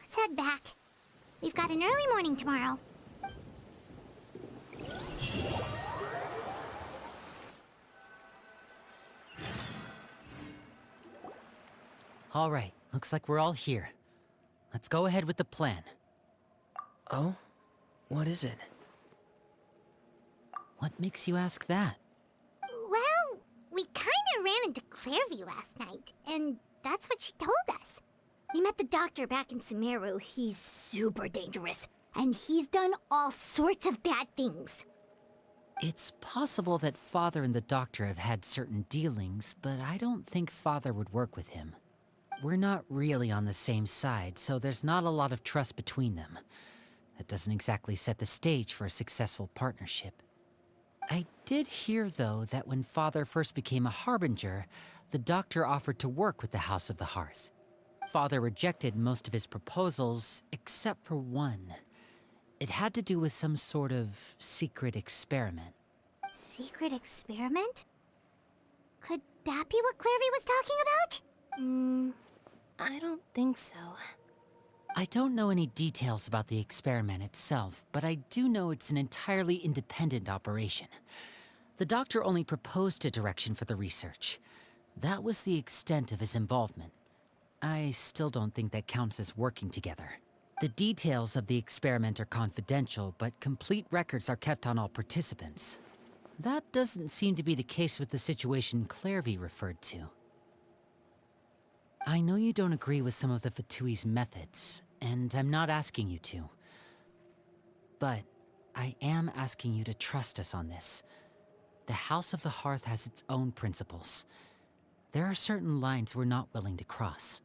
let's head back. We've got an early morning tomorrow. All right, looks like we're all here. Let's go ahead with the plan. Oh? What is it? What makes you ask that? Well, we kinda ran into Clairvy last night, and that's what she told us. We met the doctor back in Sumeru. He's super dangerous, and he's done all sorts of bad things. It's possible that Father and the Doctor have had certain dealings, but I don't think Father would work with him. We're not really on the same side, so there's not a lot of trust between them. That doesn't exactly set the stage for a successful partnership. I did hear, though, that when Father first became a Harbinger, the Doctor offered to work with the House of the Hearth. Father rejected most of his proposals, except for one. It had to do with some sort of secret experiment. Secret experiment? Could that be what Clairvy was talking about? I don't think so. I don't know any details about the experiment itself, but I do know it's an entirely independent operation. The Doctor only proposed a direction for the research. That was the extent of his involvement. I still don't think that counts as working together. The details of the experiment are confidential, but complete records are kept on all participants. That doesn't seem to be the case with the situation Clairvy referred to. I know you don't agree with some of the Fatui's methods, and I'm not asking you to. But I am asking you to trust us on this. The House of the Hearth has its own principles. There are certain lines we're not willing to cross.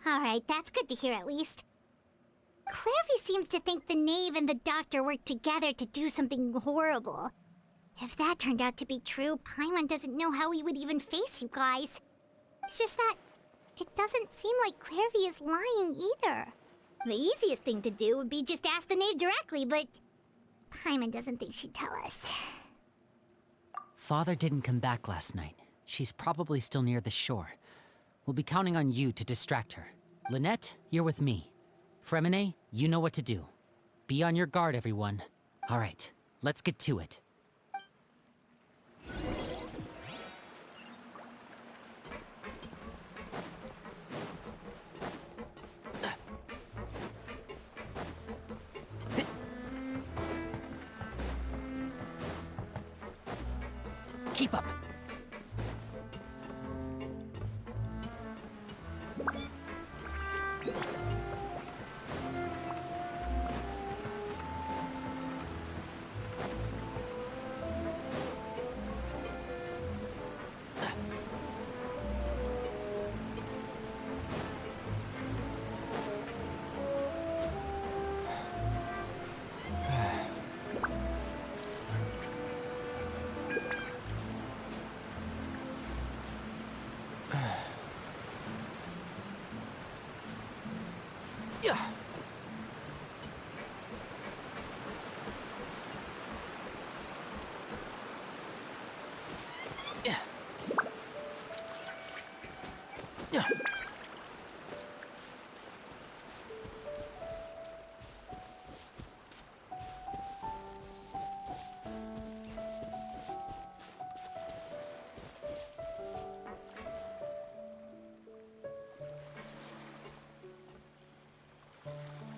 Alright, that's good to hear at least. Clairvy seems to think the Knave and the Doctor worked together to do something horrible. If that turned out to be true, Paimon doesn't know how we would even face you guys. It's just that it doesn't seem like Clairvy is lying either. The easiest thing to do would be just ask the Knave directly, but Paimon doesn't think she'd tell us. Father didn't come back last night. She's probably still near the shore. We'll be counting on you to distract her. Lynette, you're with me. Fremine, you know what to do. Be on your guard, everyone. All right, let's get to it. Keep up.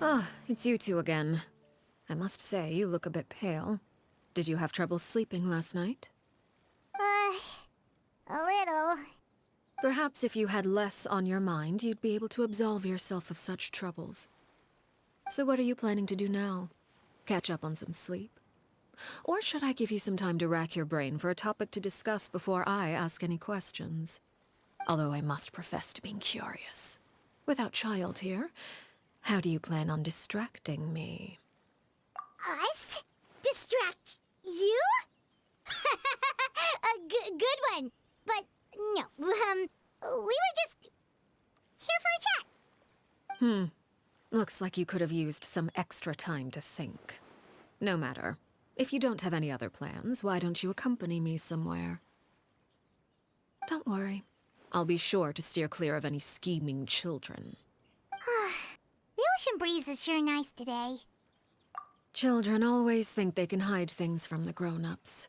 Ah, it's you two again. I must say, you look a bit pale. Did you have trouble sleeping last night? A little. Perhaps if you had less on your mind, you'd be able to absolve yourself of such troubles. So what are you planning to do now? Catch up on some sleep? Or should I give you some time to rack your brain for a topic to discuss before I ask any questions? Although I must profess to being curious. Without child here, how do you plan on distracting me? Us? Distract you? A good one. But no, we were just here for a chat. Looks like you could have used some extra time to think. No matter. If you don't have any other plans, why don't you accompany me somewhere? Don't worry. I'll be sure to steer clear of any scheming children. The ocean breeze is sure nice today. Children always think they can hide things from the grown-ups.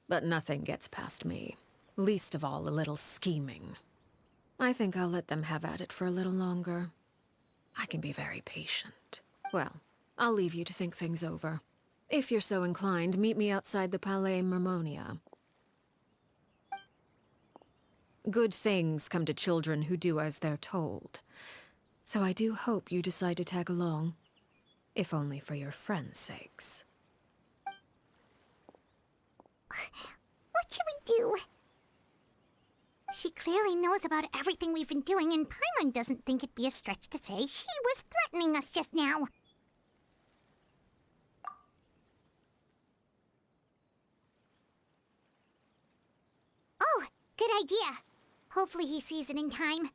But nothing gets past me. Least of all a little scheming. I think I'll let them have at it for a little longer. I can be very patient. Well, I'll leave you to think things over. If you're so inclined, meet me outside the Palais Mermonia. Good things come to children who do as they're told. So I do hope you decide to tag along. If only for your friends' sakes. What should we do? She clearly knows about everything we've been doing, and Paimon doesn't think it'd be a stretch to say she was threatening us just now. Oh, good idea. Hopefully he sees it in time.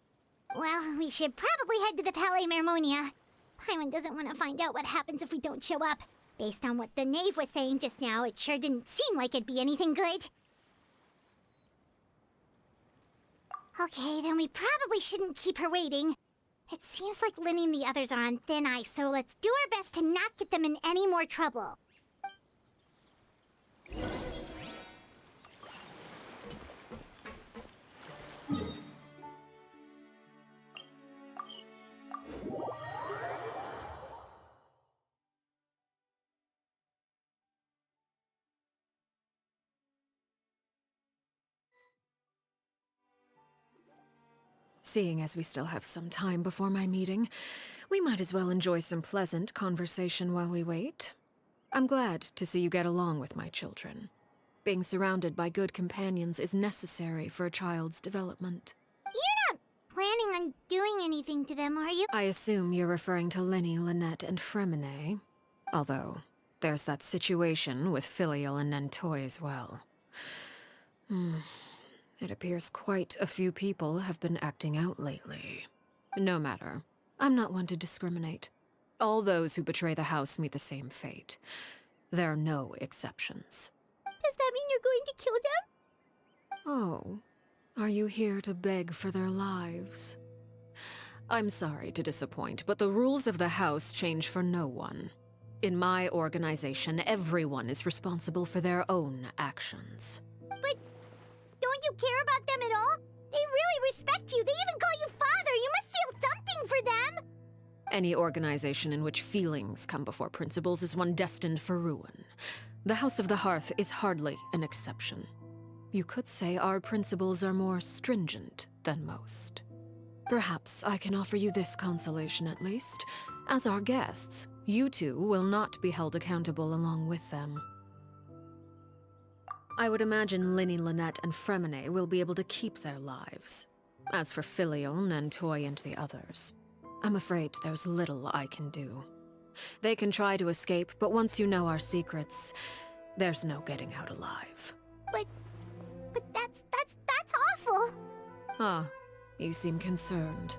Well, we should probably head to the Palais Mermonia. Paimon doesn't want to find out what happens if we don't show up. Based on what the knave was saying just now, it sure didn't seem like it'd be anything good. Okay, then we probably shouldn't keep her waiting. It seems like Lynn and the others are on thin ice, so let's do our best to not get them in any more trouble. Seeing as we still have some time before my meeting, we might as well enjoy some pleasant conversation while we wait. I'm glad to see you get along with my children. Being surrounded by good companions is necessary for a child's development. You're not planning on doing anything to them, are you? I assume you're referring to Linny, Lynette, and Fremine. Although, there's that situation with Filial and Nentoy as well. It appears quite a few people have been acting out lately. No matter. I'm not one to discriminate. All those who betray the house meet the same fate. There are no exceptions. Does that mean you're going to kill them? Oh, are you here to beg for their lives? I'm sorry to disappoint, but the rules of the house change for no one. In my organization, everyone is responsible for their own actions. But don't you care about them at all? They really respect you. They even call you father. You must feel something for them. Any organization in which feelings come before principles is one destined for ruin. The House of the Hearth is hardly an exception. You could say our principles are more stringent than most. Perhaps I can offer you this consolation at least. As our guests, you two will not be held accountable along with them. I would imagine Linny, Lynette, and Fremine will be able to keep their lives. As for Filial, Nentoy, and the others, I'm afraid there's little I can do. They can try to escape, but once you know our secrets, there's no getting out alive. But that's awful. Ah, you seem concerned.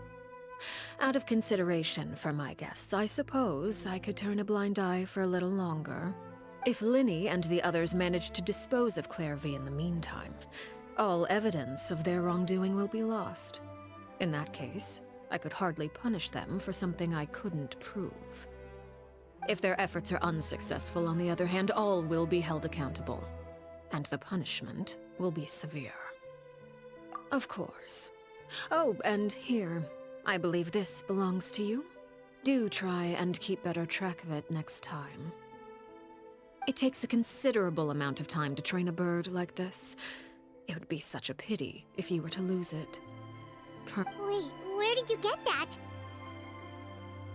Out of consideration for my guests, I suppose I could turn a blind eye for a little longer. If Linny and the others manage to dispose of Clairvy in the meantime, all evidence of their wrongdoing will be lost. In that case, I could hardly punish them for something I couldn't prove. If their efforts are unsuccessful, on the other hand, all will be held accountable. And the punishment will be severe. Of course. Oh, and here, I believe this belongs to you. Do try and keep better track of it next time. It takes a considerable amount of time to train a bird like this. It would be such a pity if you were to lose it. Wait, where did you get that?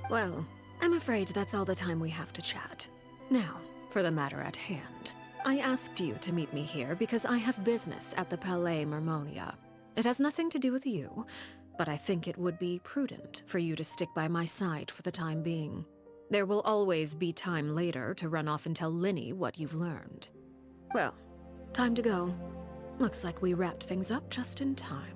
Well, I'm afraid that's all the time we have to chat. Now, For the matter at hand, I asked you to meet me here because I have business at the Palais Mermonia. It has nothing to do with you, but I think it would be prudent for you to stick by my side for the time being. There will always be time later to run off and tell Linny what you've learned. Well, time to go. Looks like we wrapped things up just in time.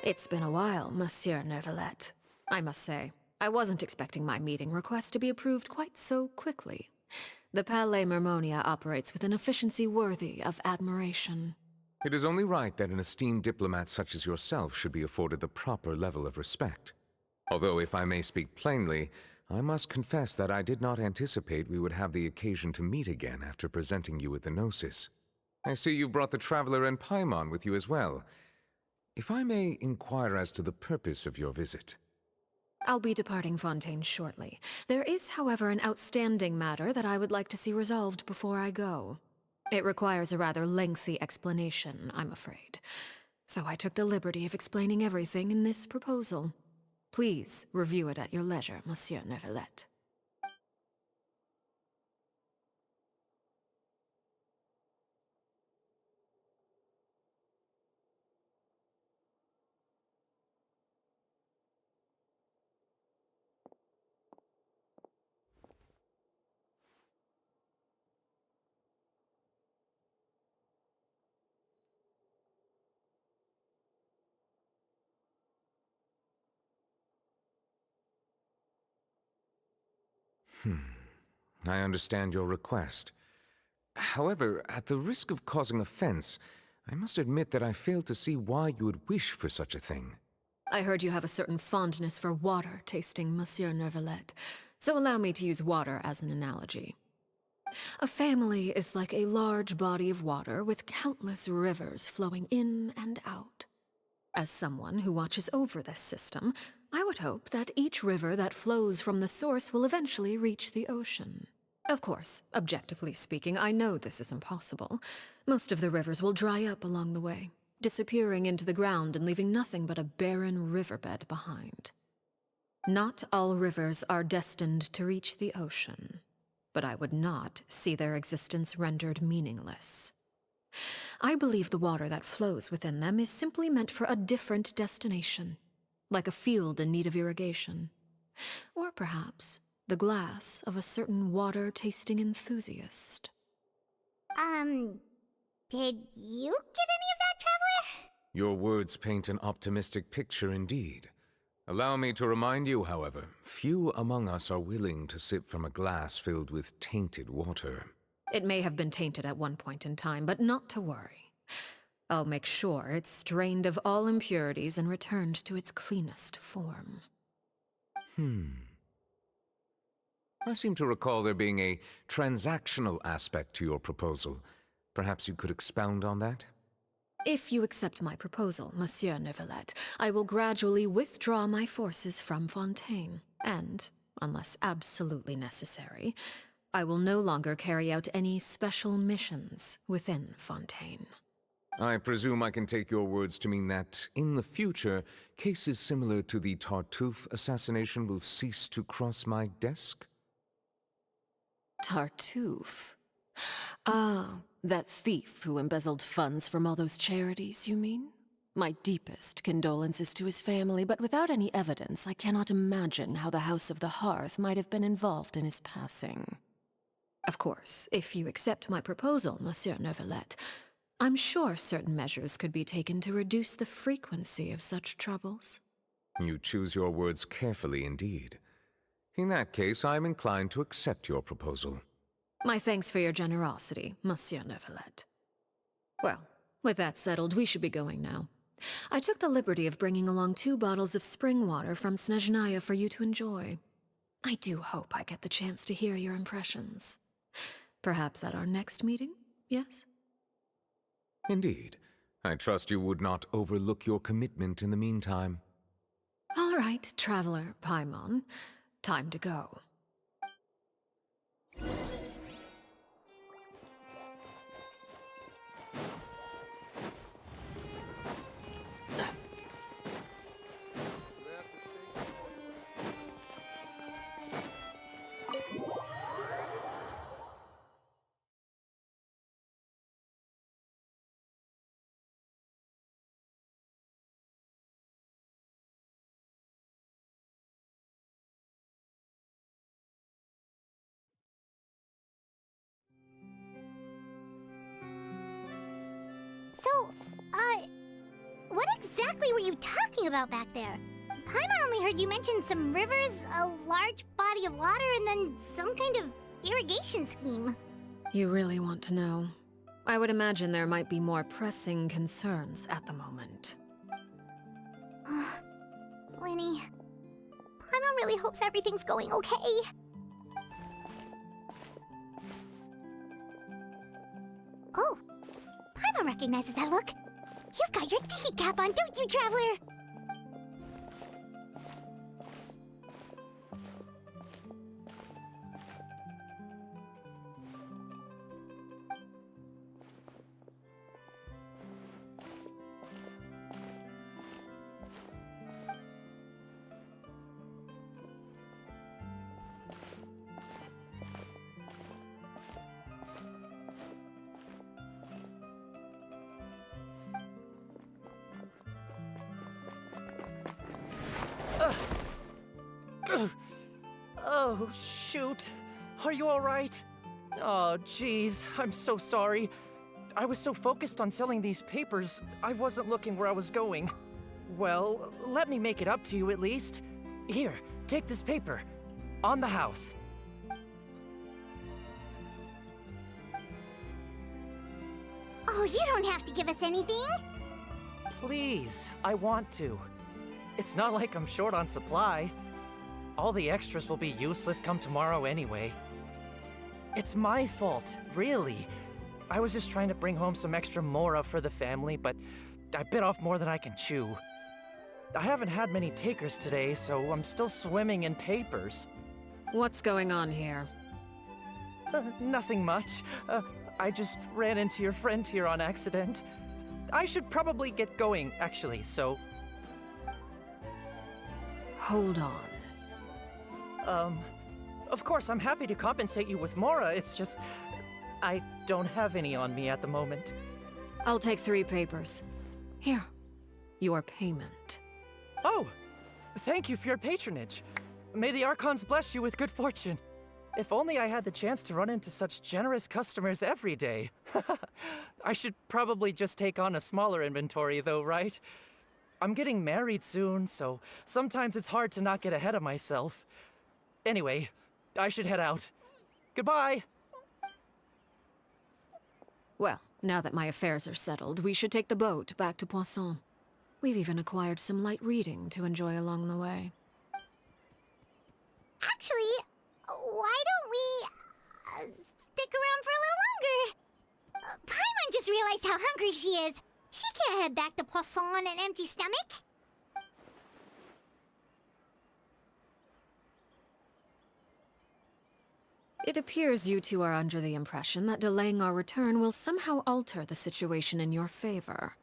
It's been a while, Monsieur Neuvillette. I must say, I wasn't expecting my meeting request to be approved quite so quickly. The Palais Mermonia operates with an efficiency worthy of admiration. It is only right that an esteemed diplomat such as yourself should be afforded the proper level of respect. Although, if I may speak plainly, I must confess that I did not anticipate we would have the occasion to meet again after presenting you with the Gnosis. I see you've brought the Traveler and Paimon with you as well. If I may inquire as to the purpose of your visit. I'll be departing Fontaine shortly. There is, however, an outstanding matter that I would like to see resolved before I go. It requires a rather lengthy explanation, I'm afraid. So I took the liberty of explaining everything in this proposal. Please review it at your leisure, Monsieur Neuvillette. I understand your request. However, at the risk of causing offense, I must admit that I fail to see why you would wish for such a thing. I heard you have a certain fondness for water tasting, Monsieur Neuvillette, so allow me to use water as an analogy. A family is like a large body of water with countless rivers flowing in and out. As someone who watches over this system, I would hope that each river that flows from the source will eventually reach the ocean. Of course, objectively speaking, I know this is impossible. Most of the rivers will dry up along the way, disappearing into the ground and leaving nothing but a barren riverbed behind. Not all rivers are destined to reach the ocean, but I would not see their existence rendered meaningless. I believe the water that flows within them is simply meant for a different destination, like a field in need of irrigation. Or perhaps the glass of a certain water-tasting enthusiast. Did you get any of that, Traveler? Your words paint an optimistic picture indeed. Allow me to remind you, however, few among us are willing to sip from a glass filled with tainted water. It may have been tainted at one point in time, but not to worry. I'll make sure it's drained of all impurities and returned to its cleanest form. I seem to recall there being a transactional aspect to your proposal. Perhaps you could expound on that? If you accept my proposal, Monsieur Neuvillette, I will gradually withdraw my forces from Fontaine, and, unless absolutely necessary, I will no longer carry out any special missions within Fontaine. I presume I can take your words to mean that, in the future, cases similar to the Tartuffe assassination will cease to cross my desk? Tartuffe? Ah, that thief who embezzled funds from all those charities, you mean? My deepest condolences to his family, but without any evidence, I cannot imagine how the House of the Hearth might have been involved in his passing. Of course, if you accept my proposal, Monsieur Neuvillette, I'm sure certain measures could be taken to reduce the frequency of such troubles. You choose your words carefully indeed. In that case, I am inclined to accept your proposal. My thanks for your generosity, Monsieur Neuvillette. Well, with that settled, we should be going now. I took the liberty of bringing along 2 bottles of spring water from Snezhnaya for you to enjoy. I do hope I get the chance to hear your impressions. Perhaps at our next meeting, yes? Indeed. I trust you would not overlook your commitment in the meantime. All right, Traveler Paimon. Time to go. So, what exactly were you talking about back there? Paimon only heard you mention some rivers, a large body of water, and then some kind of irrigation scheme. You really want to know? I would imagine there might be more pressing concerns at the moment. Lenny, Paimon really hopes everything's going okay. Oh, Paimon recognizes that look. You've got your thinking cap on, don't you, Traveler? Oh, shoot. Are you alright? Oh, jeez. I'm so sorry. I was so focused on selling these papers, I wasn't looking where I was going. Well, let me make it up to you at least. Here, take this paper. On the house. Oh, you don't have to give us anything. Please, I want to. It's not like I'm short on supply. All the extras will be useless come tomorrow anyway. It's my fault, really. I was just trying to bring home some extra mora for the family, but I bit off more than I can chew. I haven't had many takers today, so I'm still swimming in papers. What's going on here? Nothing much. I just ran into your friend here on accident. I should probably get going, actually, so... Hold on. Of course, I'm happy to compensate you with mora, it's just... I don't have any on me at the moment. I'll take 3 papers. Here, your payment. Oh! Thank you for your patronage. May the Archons bless you with good fortune. If only I had the chance to run into such generous customers every day. I should probably just take on a smaller inventory though, right? I'm getting married soon, so sometimes it's hard to not get ahead of myself. Anyway, I should head out. Goodbye! Well, now that my affairs are settled, we should take the boat back to Poisson. We've even acquired some light reading to enjoy along the way. Actually, why don't we stick around for a little longer? Paimon just realized how hungry she is. She can't head back to Poisson on an empty stomach. It appears you two are under the impression that delaying our return will somehow alter the situation in your favor.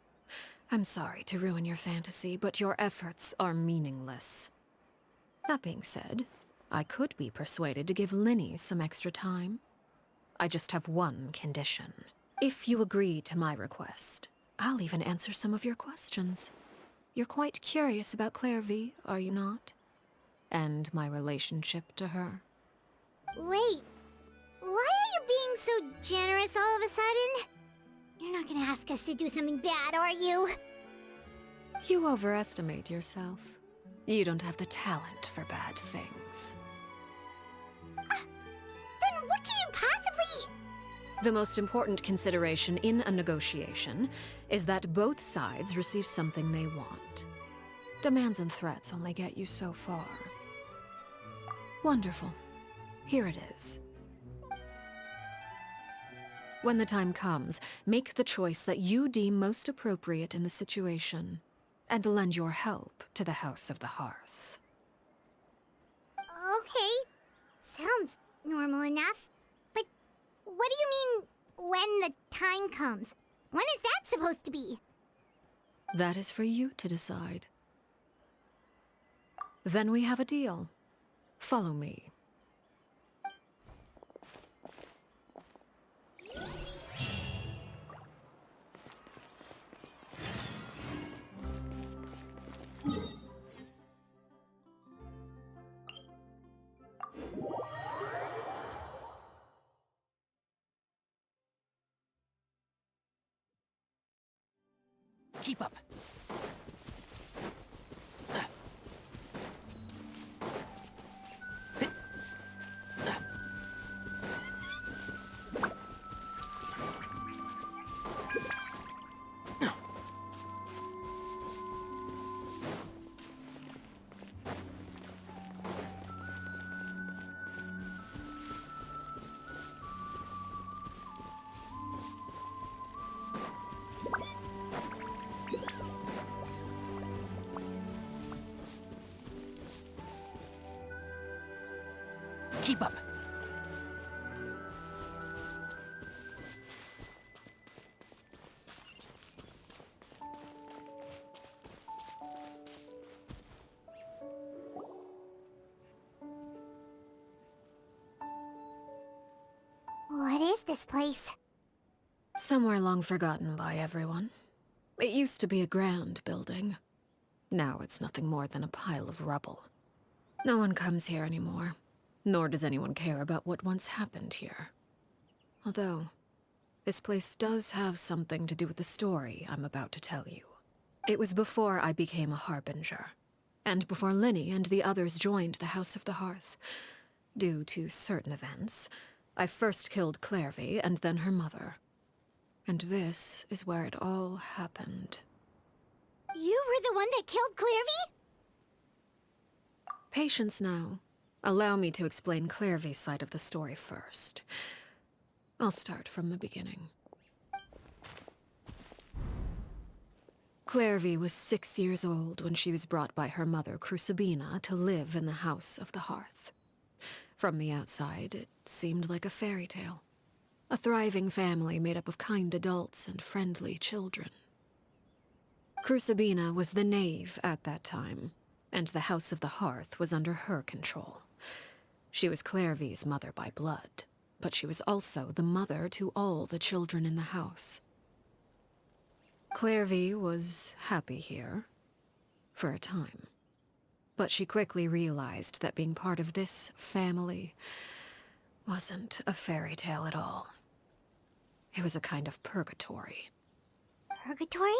I'm sorry to ruin your fantasy, but your efforts are meaningless. That being said, I could be persuaded to give Linny some extra time. I just have one condition. If you agree to my request, I'll even answer some of your questions. You're quite curious about Claire V, are you not? And my relationship to her. Wait, why are you being so generous all of a sudden? You're not gonna ask us to do something bad, are you? You overestimate yourself. You don't have the talent for bad things. The most important consideration in a negotiation is that both sides receive something they want. Demands and threats only get you so far. Wonderful. Here it is. When the time comes, make the choice that you deem most appropriate in the situation, and lend your help to the House of the Hearth. Okay. Sounds normal enough. But what do you mean, when the time comes? When is that supposed to be? That is for you to decide. Then we have a deal. Follow me. Keep up. Keep up. What is this place? Somewhere long forgotten by everyone. It used to be a grand building. Now it's nothing more than a pile of rubble. No one comes here anymore. Nor does anyone care about what once happened here. Although, this place does have something to do with the story I'm about to tell you. It was before I became a Harbinger, and before Linny and the others joined the House of the Hearth. Due to certain events, I first killed Clairvy and then her mother. And this is where it all happened. You were the one that killed Clairvy? Patience now. Allow me to explain Clairvy's side of the story first. I'll start from the beginning. Clairvy was 6 years old when she was brought by her mother, Crucibina, to live in the House of the Hearth. From the outside, it seemed like a fairy tale. A thriving family made up of kind adults and friendly children. Crucibina was the knave at that time, and the House of the Hearth was under her control. She was Clairvy's mother by blood, but she was also the mother to all the children in the house. Clairvy was happy here, for a time. But she quickly realized that being part of this family wasn't a fairy tale at all. It was a kind of purgatory. Purgatory?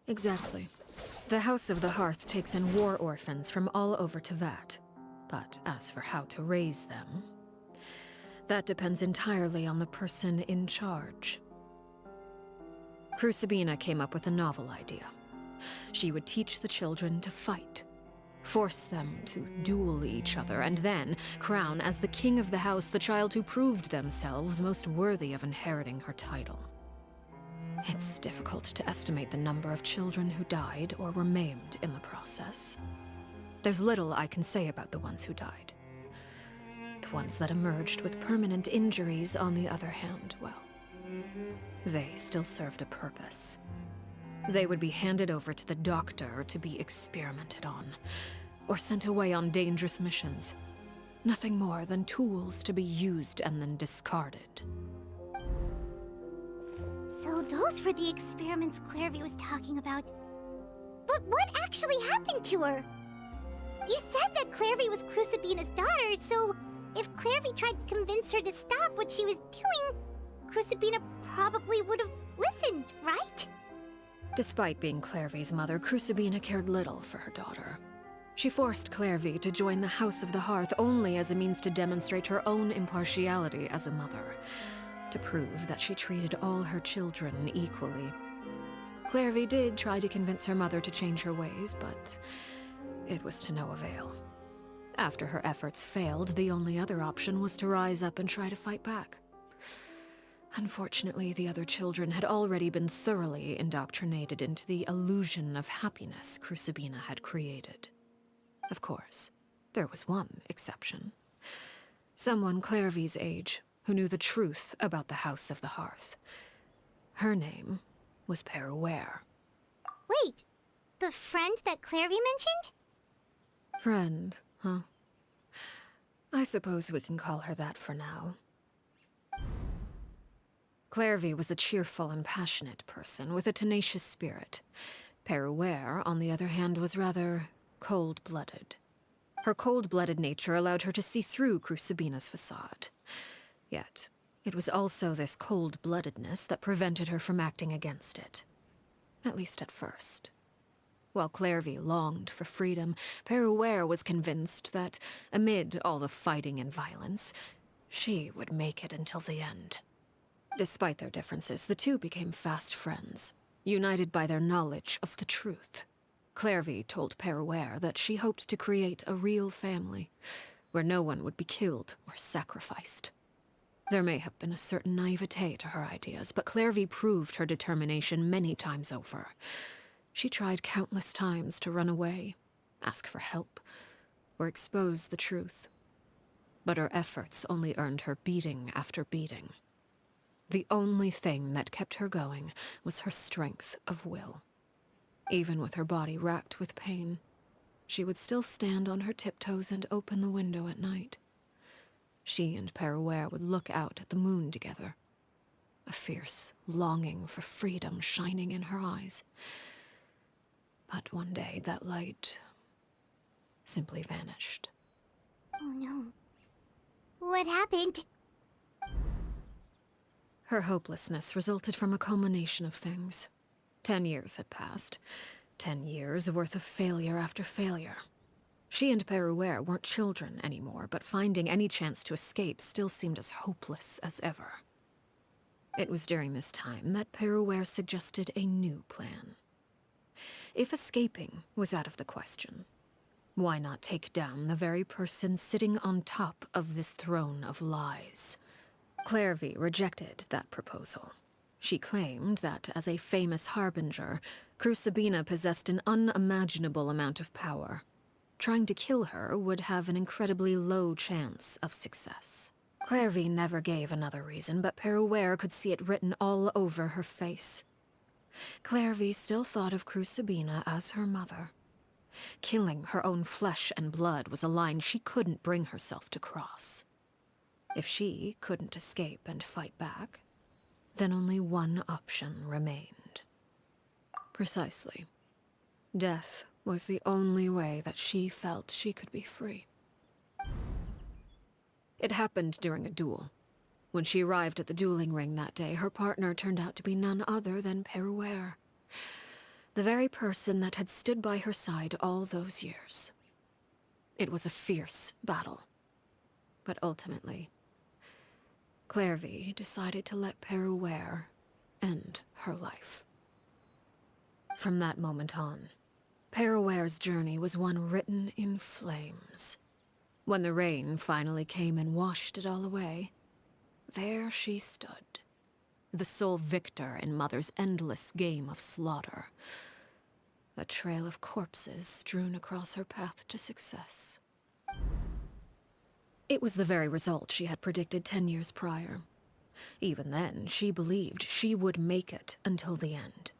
Exactly. The House of the Hearth takes in war orphans from all over Teyvat. But as for how to raise them, that depends entirely on the person in charge. Crucibina came up with a novel idea. She would teach the children to fight, force them to duel each other, and then crown as the king of the house the child who proved themselves most worthy of inheriting her title. It's difficult to estimate the number of children who died or were maimed in the process. There's little I can say about the ones who died. The ones that emerged with permanent injuries, on the other hand, well, they still served a purpose. They would be handed over to the doctor to be experimented on, or sent away on dangerous missions. Nothing more than tools to be used and then discarded. So those were the experiments Clairvy was talking about. But what actually happened to her? You said that Clairvy was Crucibina's daughter, so if Clairvy tried to convince her to stop what she was doing, Crucibina probably would have listened, right? Despite being Clairvy's mother, Crucibina cared little for her daughter. She forced Clairvy to join the House of the Hearth only as a means to demonstrate her own impartiality as a mother, to prove that she treated all her children equally. Clairvy did try to convince her mother to change her ways, but it was to no avail. After her efforts failed, the only other option was to rise up and try to fight back. Unfortunately, the other children had already been thoroughly indoctrinated into the illusion of happiness Crucibina had created. Of course, there was one exception. Someone Clairvy's age who knew the truth about the House of the Hearth. Her name was Peruere. Wait, the friend that Clairvy mentioned? Friend, huh? I suppose we can call her that for now. Clairvy was a cheerful and passionate person with a tenacious spirit. Peruere, on the other hand, was rather cold-blooded. Her cold-blooded nature allowed her to see through Crucibina's facade. Yet, it was also this cold-bloodedness that prevented her from acting against it. At least at first. While Clairvy longed for freedom, Peruere was convinced that, amid all the fighting and violence, she would make it until the end. Despite their differences, the two became fast friends, united by their knowledge of the truth. Clairvy told Peruere that she hoped to create a real family, where no one would be killed or sacrificed. There may have been a certain naivete to her ideas, but Clairvy proved her determination many times over. She tried countless times to run away, ask for help, or expose the truth. But her efforts only earned her beating after beating. The only thing that kept her going was her strength of will. Even with her body racked with pain, she would still stand on her tiptoes and open the window at night. She and Peruere would look out at the moon together, a fierce longing for freedom shining in her eyes. But one day that light simply vanished. Oh no. What happened? Her hopelessness resulted from a culmination of things. 10 years had passed. 10 years worth of failure after failure. She and Peruere weren't children anymore, but finding any chance to escape still seemed as hopeless as ever. It was during this time that Peruere suggested a new plan. If escaping was out of the question, why not take down the very person sitting on top of this throne of lies? Clairvy rejected that proposal. She claimed that, as a famous harbinger, Crucibina possessed an unimaginable amount of power. Trying to kill her would have an incredibly low chance of success. Clairvy never gave another reason, but Peruere could see it written all over her face. Clairvy still thought of Crucibina as her mother. Killing her own flesh and blood was a line she couldn't bring herself to cross. If she couldn't escape and fight back, then only one option remained. Precisely. Death was the only way that she felt she could be free. It happened during a duel. When she arrived at the dueling ring that day, her partner turned out to be none other than Peruere, the very person that had stood by her side all those years. It was a fierce battle, but ultimately, Clairvy decided to let Peruere end her life. From that moment on, Peruere's journey was one written in flames. When the rain finally came and washed it all away, there she stood, the sole victor in Mother's endless game of slaughter. A trail of corpses strewn across her path to success. It was the very result she had predicted 10 years prior. Even then, she believed she would make it until the end.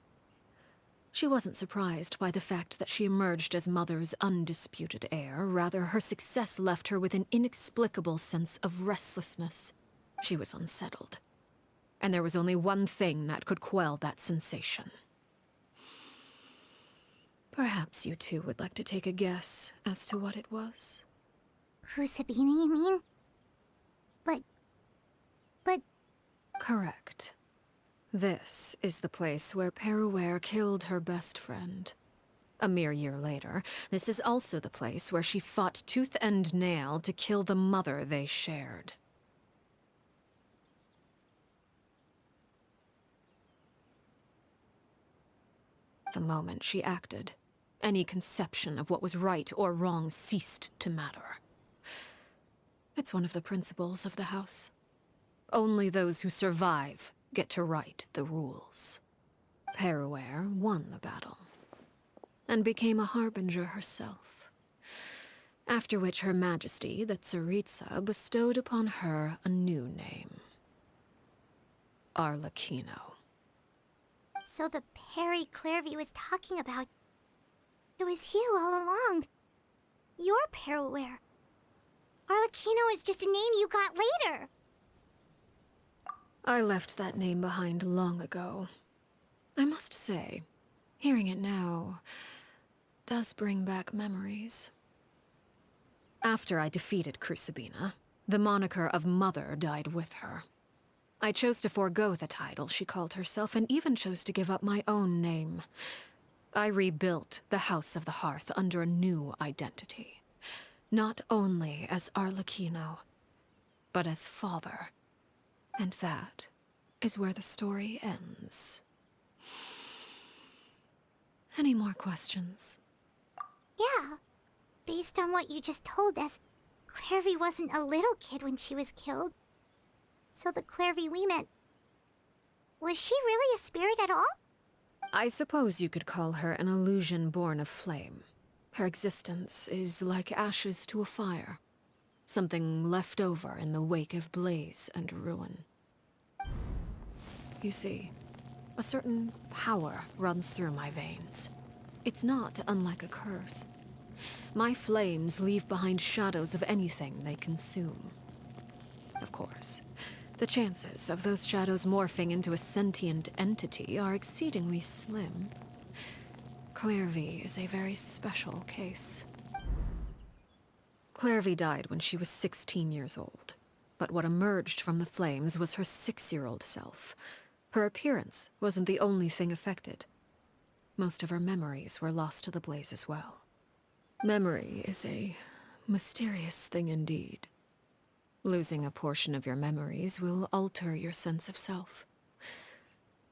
She wasn't surprised by the fact that she emerged as Mother's undisputed heir. Rather, her success left her with an inexplicable sense of restlessness. She was unsettled. And there was only one thing that could quell that sensation. Perhaps you two would like to take a guess as to what it was? Crucibina, you mean? But... Correct. This is the place where Peruere killed her best friend. A mere year later, this is also the place where she fought tooth and nail to kill the mother they shared. The moment she acted, any conception of what was right or wrong ceased to matter. It's one of the principles of the house. Only those who survive get to write the rules. Peruer won the battle, and became a harbinger herself. After which Her Majesty, the Tsaritsa, bestowed upon her a new name. Arlecchino. So the Perry Clairvy was talking about... It was you all along. You're Peruer. Arlecchino is just a name you got later. I left that name behind long ago. I must say, hearing it now does bring back memories. After I defeated Crucibina, the moniker of Mother died with her. I chose to forego the title she called herself, and even chose to give up my own name. I rebuilt the House of the Hearth under a new identity. Not only as Arlecchino, but as father. And that is where the story ends. Any more questions? Yeah. Based on what you just told us, Clairvy wasn't a little kid when she was killed. So the Clairvy we met... Was she really a spirit at all? I suppose you could call her an illusion born of flame. Her existence is like ashes to a fire. Something left over in the wake of blaze and ruin. You see, a certain power runs through my veins. It's not unlike a curse. My flames leave behind shadows of anything they consume. Of course, the chances of those shadows morphing into a sentient entity are exceedingly slim. Clairvy is a very special case. Clairvy died when she was 16 years old, but what emerged from the flames was her 6-year-old self. Her appearance wasn't the only thing affected. Most of her memories were lost to the blaze as well. Memory is a mysterious thing indeed. Losing a portion of your memories will alter your sense of self.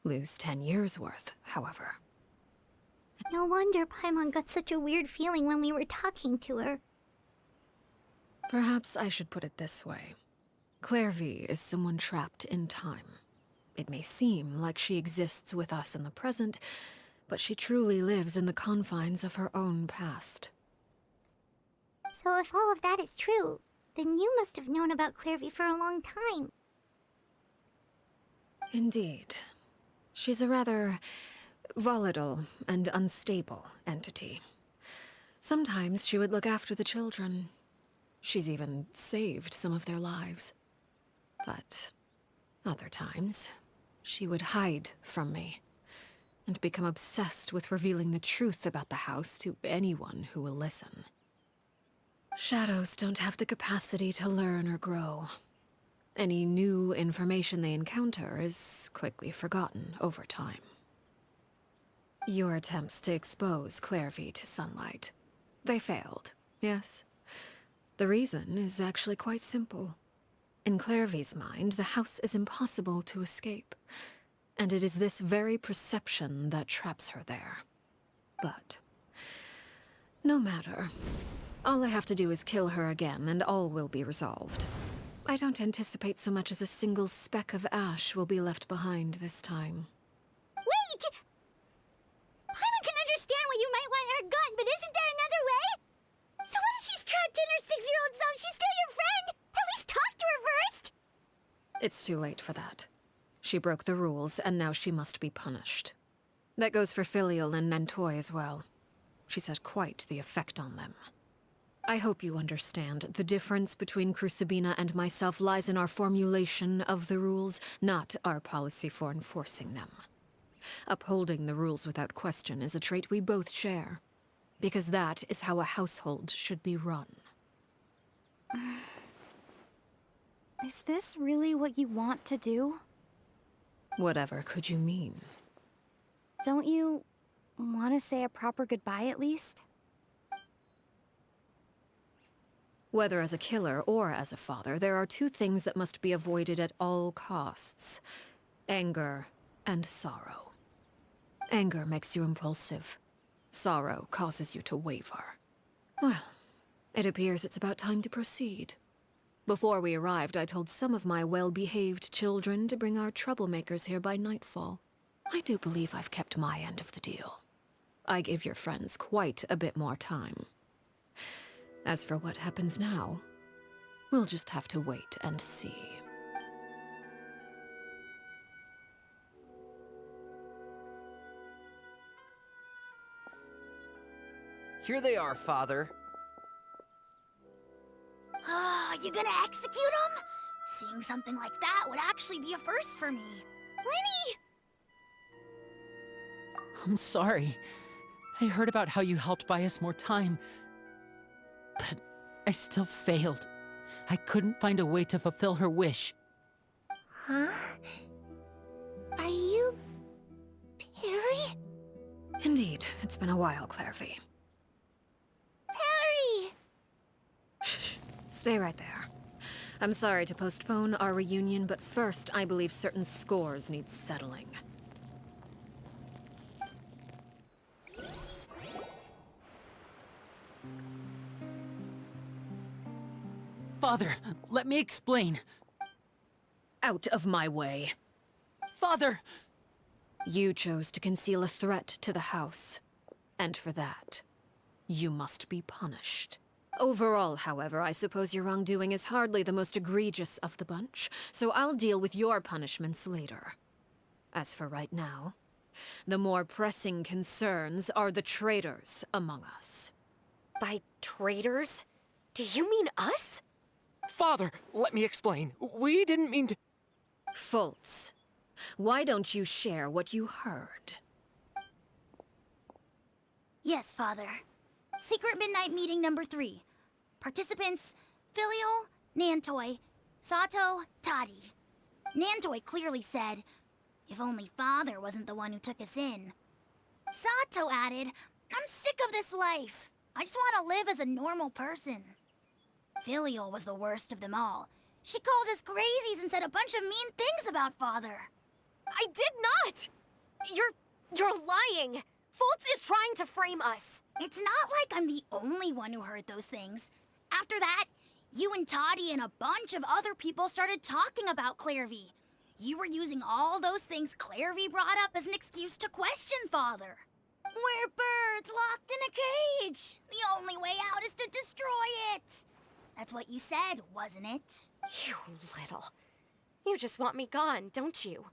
Lose 10 years' worth, however. No wonder Paimon got such a weird feeling when we were talking to her. Perhaps I should put it this way. Clairvy is someone trapped in time. It may seem like she exists with us in the present, but she truly lives in the confines of her own past. So if all of that is true, then you must have known about Clairvy for a long time. Indeed. She's a rather volatile and unstable entity. Sometimes she would look after the children. She's even saved some of their lives. But other times, she would hide from me and become obsessed with revealing the truth about the house to anyone who will listen. Shadows don't have the capacity to learn or grow. Any new information they encounter is quickly forgotten over time. Your attempts to expose Clairvy to sunlight. They failed, yes? The reason is actually quite simple. In Clairvy's mind, the house is impossible to escape, and it is this very perception that traps her there. But no matter. All I have to do is kill her again, and all will be resolved. I don't anticipate so much as a single speck of ash will be left behind this time. Wait! Paimon can understand why you might want her gone, but isn't there another way? So what if she's trapped in her 6-year-old self? She's still your friend! At least talk to her first! It's too late for that. She broke the rules, and now she must be punished. That goes for Filial and Nantoy as well. She's had quite the effect on them. I hope you understand. The difference between Crucibina and myself lies in our formulation of the rules, not our policy for enforcing them. Upholding the rules without question is a trait we both share, because that is how a household should be run. Is this really what you want to do? Whatever could you mean? Don't you Want to say a proper goodbye at least? Whether as a killer or as a father, there are two things that must be avoided at all costs: anger and sorrow. Anger makes you impulsive. Sorrow causes you to waver. Well, it appears it's about time to proceed. Before we arrived, I told some of my well-behaved children to bring our troublemakers here by nightfall. I do believe I've kept my end of the deal. I give your friends quite a bit more time. As for what happens now, we'll just have to wait and see. Here they are, Father. You gonna execute him? Seeing something like that would actually be a first for me. Lenny! I'm sorry. I heard about how you helped buy us more time. But I still failed. I couldn't find a way to fulfill her wish. Huh? Are you... Perry? Indeed, it's been a while, Clairvy. Perry! Shh. Stay right there. I'm sorry to postpone our reunion, but first, I believe certain scores need settling. Father, let me explain. Out of my way. Father! You chose to conceal a threat to the house. And for that, you must be punished. Overall, however, I suppose your wrongdoing is hardly the most egregious of the bunch, so I'll deal with your punishments later. As for right now, the more pressing concerns are the traitors among us. By traitors? Do you mean us? Father, let me explain. We didn't mean to... Fultz, why don't you share what you heard? Yes, Father. Secret Midnight Meeting number 3. Participants, Filial, Nantoy, Sato, Toddy. Nantoy clearly said, if only Father wasn't the one who took us in. Sato added, I'm sick of this life. I just want to live as a normal person. Filial was the worst of them all. She called us crazies and said a bunch of mean things about Father. I did not! You're lying! Fultz is trying to frame us. It's not like I'm the only one who heard those things. After that, you and Toddy and a bunch of other people started talking about Clairvy. You were using all those things Clairvy brought up as an excuse to question Father. We're birds locked in a cage. The only way out is to destroy it. That's what you said, wasn't it? You little... You just want me gone, don't you?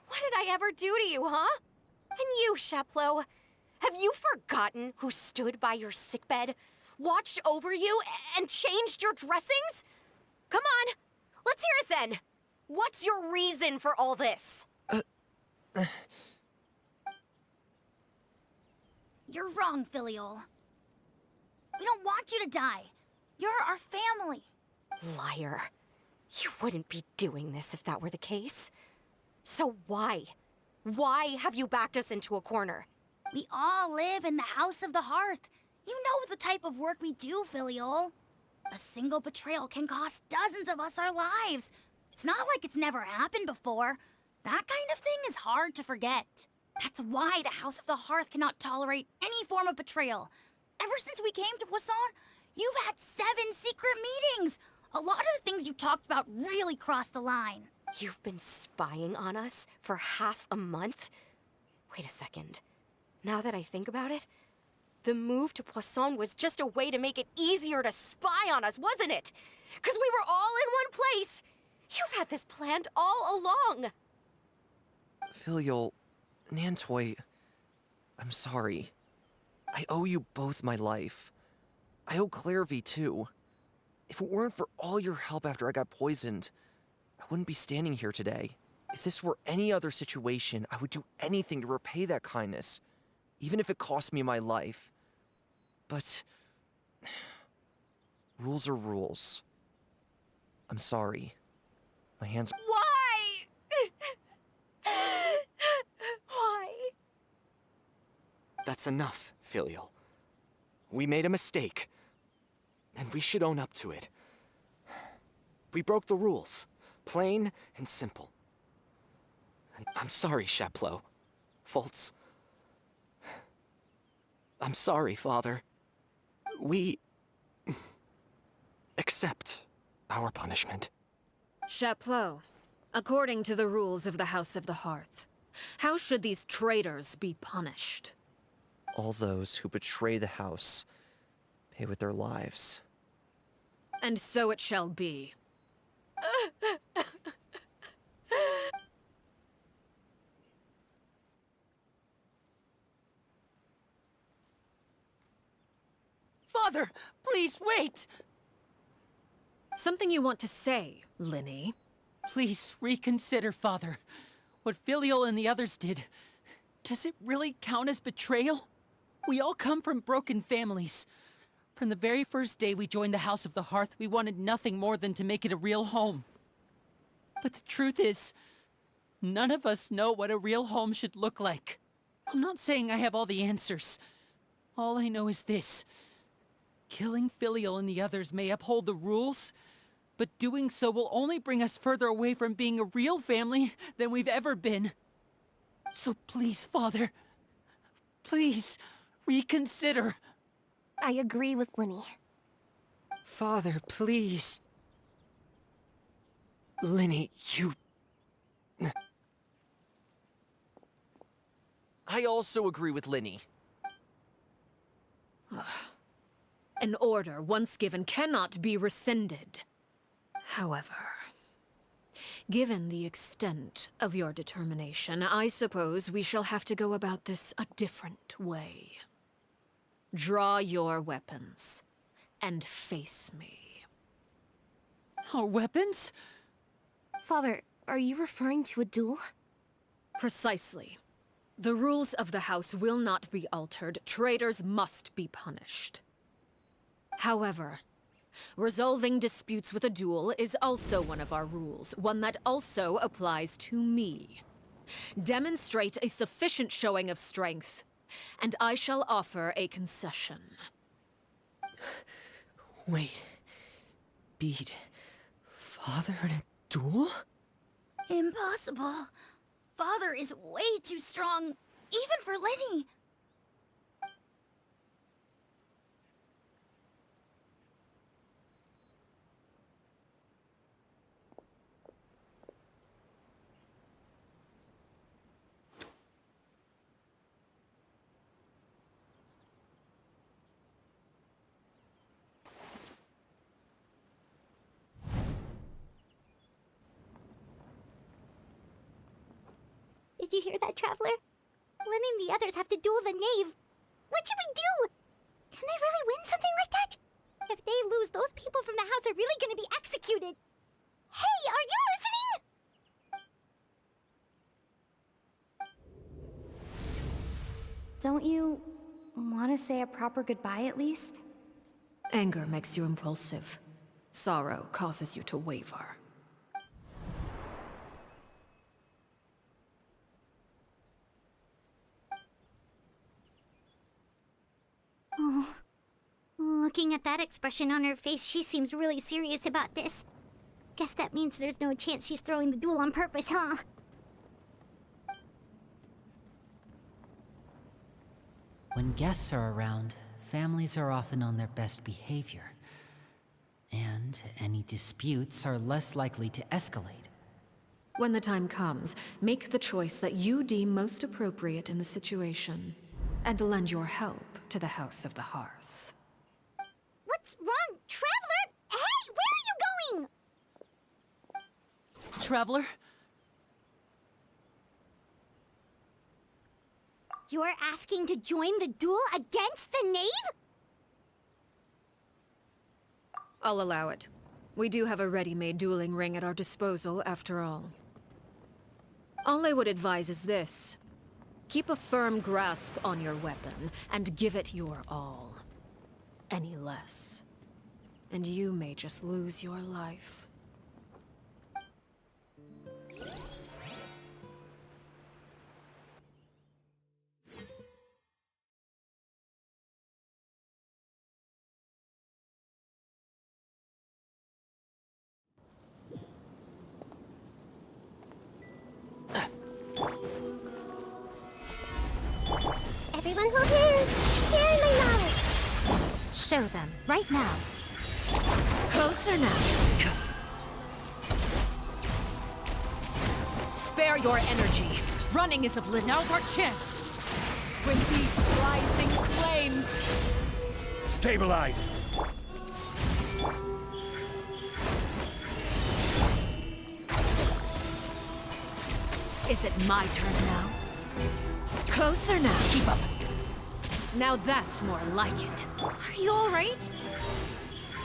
What did I ever do to you, huh? And you, Sheplo, have you forgotten who stood by your sickbed, watched over you, and changed your dressings? Come on, let's hear it then. What's your reason for all this? You're wrong, Filial. We don't want you to die. You're our family. Liar. You wouldn't be doing this if that were the case. So why? Why have you backed us into a corner? We all live in the House of the Hearth. You know the type of work we do, Filial. A single betrayal can cost dozens of us our lives. It's not like it's never happened before. That kind of thing is hard to forget. That's why the House of the Hearth cannot tolerate any form of betrayal. Ever since we came to Poisson, you've had 7 secret meetings. A lot of the things you talked about really crossed the line. You've been spying on us for half a month? Wait a second. Now that I think about it, the move to Poisson was just a way to make it easier to spy on us, wasn't it? Because we were all in one place. You've had this planned all along. Filial, Nantoy, I'm sorry. I owe you both my life. I owe Clairvy too. If it weren't for all your help after I got poisoned, I wouldn't be standing here today. If this were any other situation, I would do anything to repay that kindness, even if it cost me my life. But rules are rules. I'm sorry. My hands... Why? Why? That's enough, Filial. We made a mistake, and we should own up to it. We broke the rules, plain and simple. And I'm sorry, Chaplot. Fultz. I'm sorry, Father. We accept our punishment. Chaplot, according to the rules of the House of the Hearth, how should these traitors be punished? All those who betray the house pay with their lives. And so it shall be. Father, please wait! Something you want to say, Linny? Please reconsider, Father. What Filial and the others did, does it really count as betrayal? We all come from broken families. From the very first day we joined the House of the Hearth, we wanted nothing more than to make it a real home. But the truth is, none of us know what a real home should look like. I'm not saying I have all the answers. All I know is this. Killing Filial and the others may uphold the rules, but doing so will only bring us further away from being a real family than we've ever been. So please, Father, please, reconsider. I agree with Linny. Father, please. Linny, you... I also agree with Linny. An order once given cannot be rescinded. However, given the extent of your determination, I suppose we shall have to go about this a different way. Draw your weapons and face me. Our weapons? Father, are you referring to a duel? Precisely. The rules of the house will not be altered. Traitors must be punished. However, resolving disputes with a duel is also one of our rules, one that also applies to me. Demonstrate a sufficient showing of strength, and I shall offer a concession. Wait. Beat Father in a duel? Impossible. Father is way too strong, even for Linny. Did you hear that, Traveler? Lenny and the others have to duel the knave. What should we do? Can they really win something like that? If they lose, those people from the house are really gonna be executed. Hey, are you listening? Don't you want to say a proper goodbye at least? Anger makes you impulsive. Sorrow causes you to waver. Oh, looking at that expression on her face, she seems really serious about this. Guess that means there's no chance she's throwing the duel on purpose, huh? When guests are around, families are often on their best behavior. And any disputes are less likely to escalate. When the time comes, make the choice that you deem most appropriate in the situation, and lend your help to the House of the Hearth. What's wrong, Traveler? Hey, where are you going? Traveler? You're asking to join the duel against the knave? I'll allow it. We do have a ready-made dueling ring at our disposal, after all. All I would advise is this. Keep a firm grasp on your weapon, and give it your all. Any less, and you may just lose your life. Everyone hold hands. Share my knowledge. Show them, right now. Closer now. Spare your energy. Running is of little. Now's our chance. With these rising flames. Stabilize. Is it my turn now? Closer now. Keep up. Now that's more like it. Are you alright?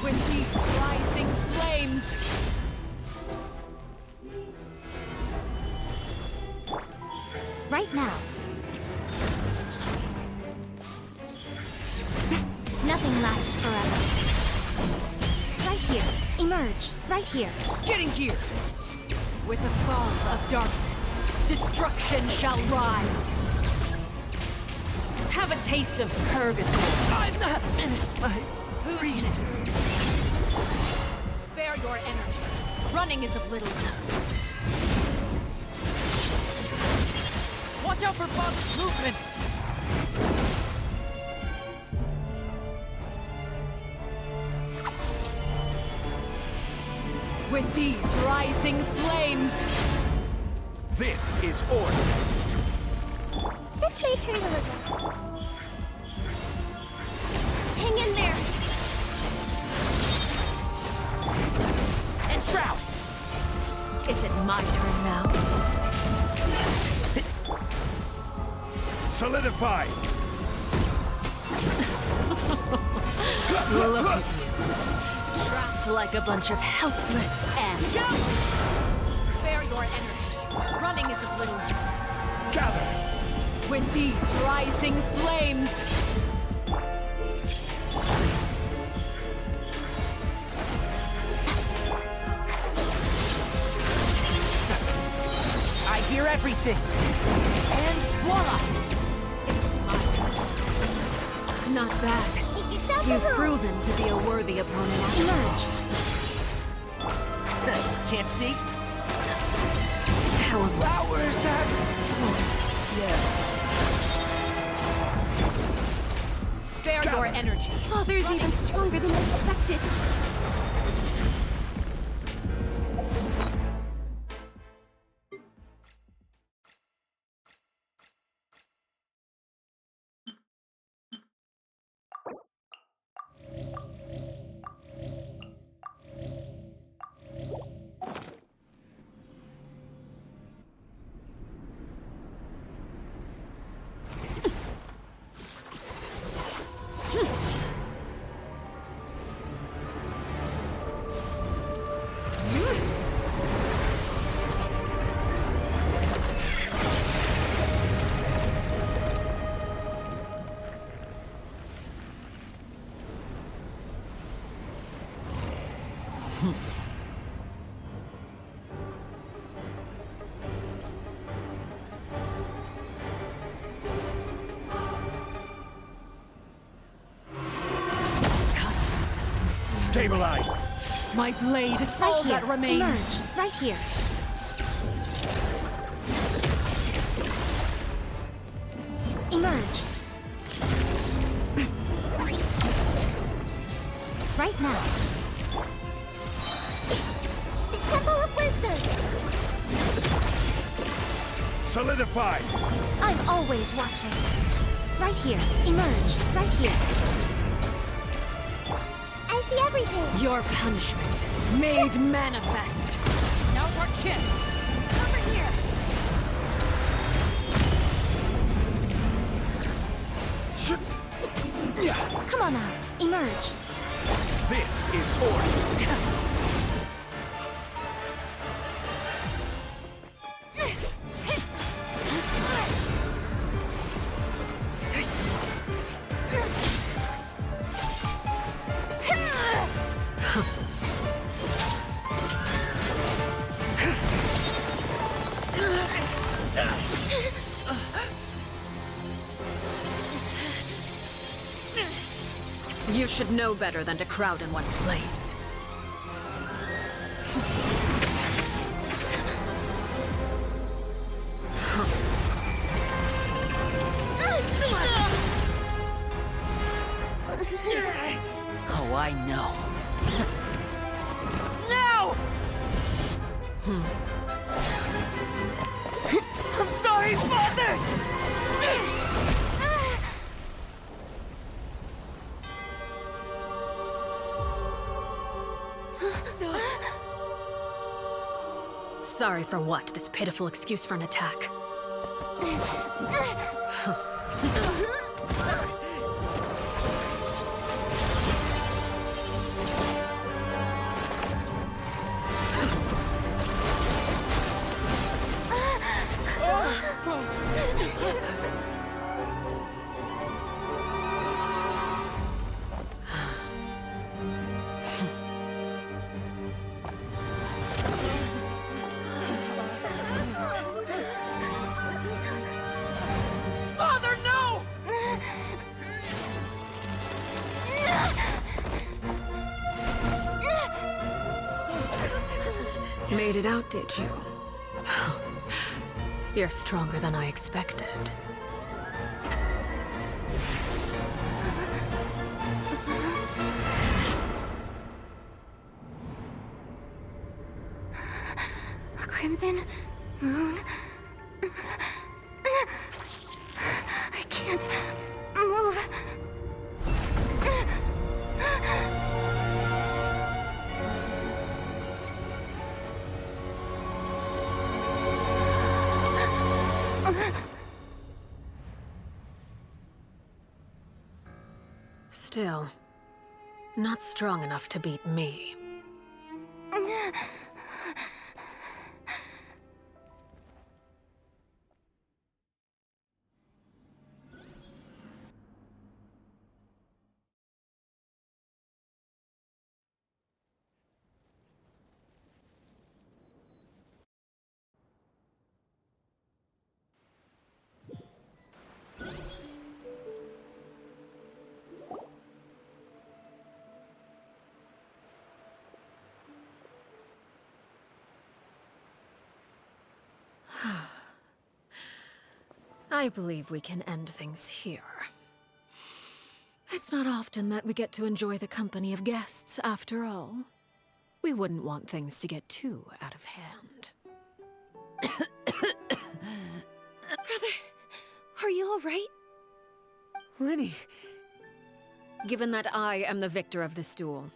With these rising flames. Right now. Nothing lasts forever. Right here. Emerge. Right here. Getting here. With the fall of darkness, destruction shall rise. Have a taste of purgatory. I'm not finished my reason. Spare your energy. Running is of little use. Watch out for Bob's movements! With these rising flames. This is order. This may hurt a little. Hang in there. And shroud! Is it my turn now? Solidify. Look at you. Trapped like a bunch of helpless animals. Spare your energy. Running is of little use. Gather. With these rising flames. I hear everything! And voila! It's my turn. Not bad. Make yourself You've a home. proven to be a worthy opponent. Emerge. Can't see? How Flowers have... Spare your energy. Father's even stronger than I expected. Stabilize. My blade is Right all here. that remains. Emerge. Right here. Emerge. Right now. The Temple of Wisdom. Solidify. I'm always watching. Right here. Emerge. Right here. I see everything. Your punishment made manifest. Now's our chance. Over here. Come on out. Emerge. This is order. You should know better than to crowd in one place. I'm sorry, Father! Sorry for what? This pitiful excuse for an attack. Father, no! Made it out, did you? You're stronger than I expected. A crimson moon. I can't move. Still, not strong enough to beat me. I believe we can end things here. It's not often that we get to enjoy the company of guests, after all. We wouldn't want things to get too out of hand. Brother, are you all right? Lenny! Given that I am the victor of this duel,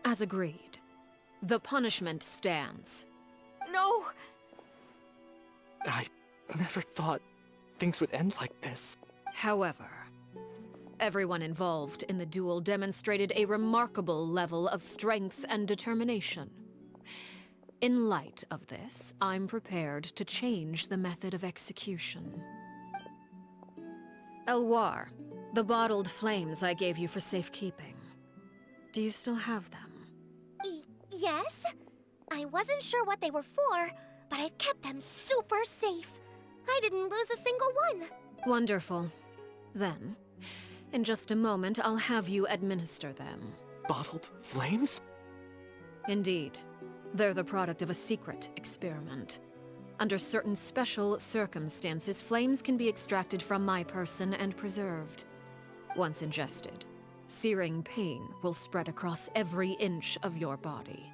as agreed, the punishment stands. No! I never thought things would end like this. However, everyone involved in the duel demonstrated a remarkable level of strength and determination. In light of this, I'm prepared to change the method of execution. Elwar, the bottled flames I gave you for safekeeping. Do you still have them? Yes? I wasn't sure what they were for, but I've kept them super safe. I didn't lose a single one. Wonderful. Then, in just a moment, I'll have you administer them. Bottled flames? Indeed. They're the product of a secret experiment. Under certain special circumstances, flames can be extracted from my person and preserved. Once ingested, searing pain will spread across every inch of your body.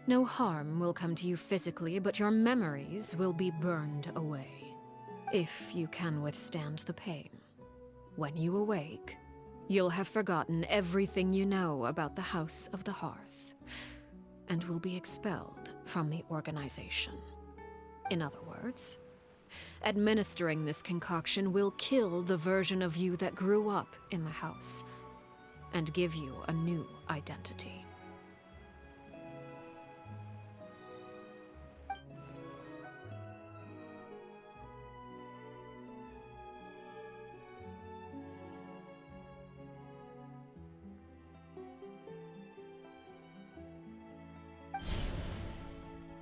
No harm will come to you physically, but your memories will be burned away. If you can withstand the pain. When you awake, you'll have forgotten everything you know about the House of the Hearth, and will be expelled from the organization. In other words, administering this concoction will kill the version of you that grew up in the house, and give you a new identity.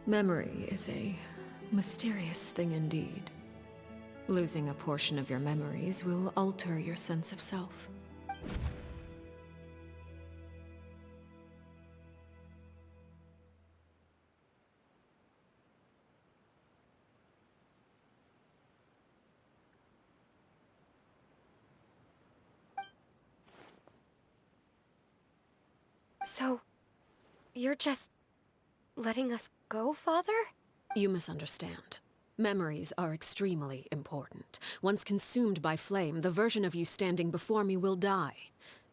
Memory is a mysterious thing indeed. Losing a portion of your memories will alter your sense of self. So, you're just letting us go, Father? You misunderstand. Memories are extremely important. Once consumed by flame, the version of you standing before me will die,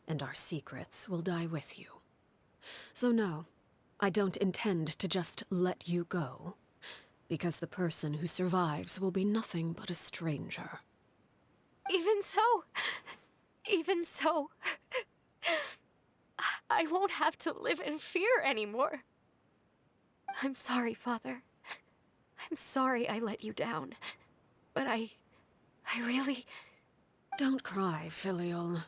and our secrets will die with you. So no, I don't intend to just let you go, because the person who survives will be nothing but a stranger. Even so, I won't have to live in fear anymore. I'm sorry, Father. I'm sorry I let you down. But I really... Don't cry, Filial.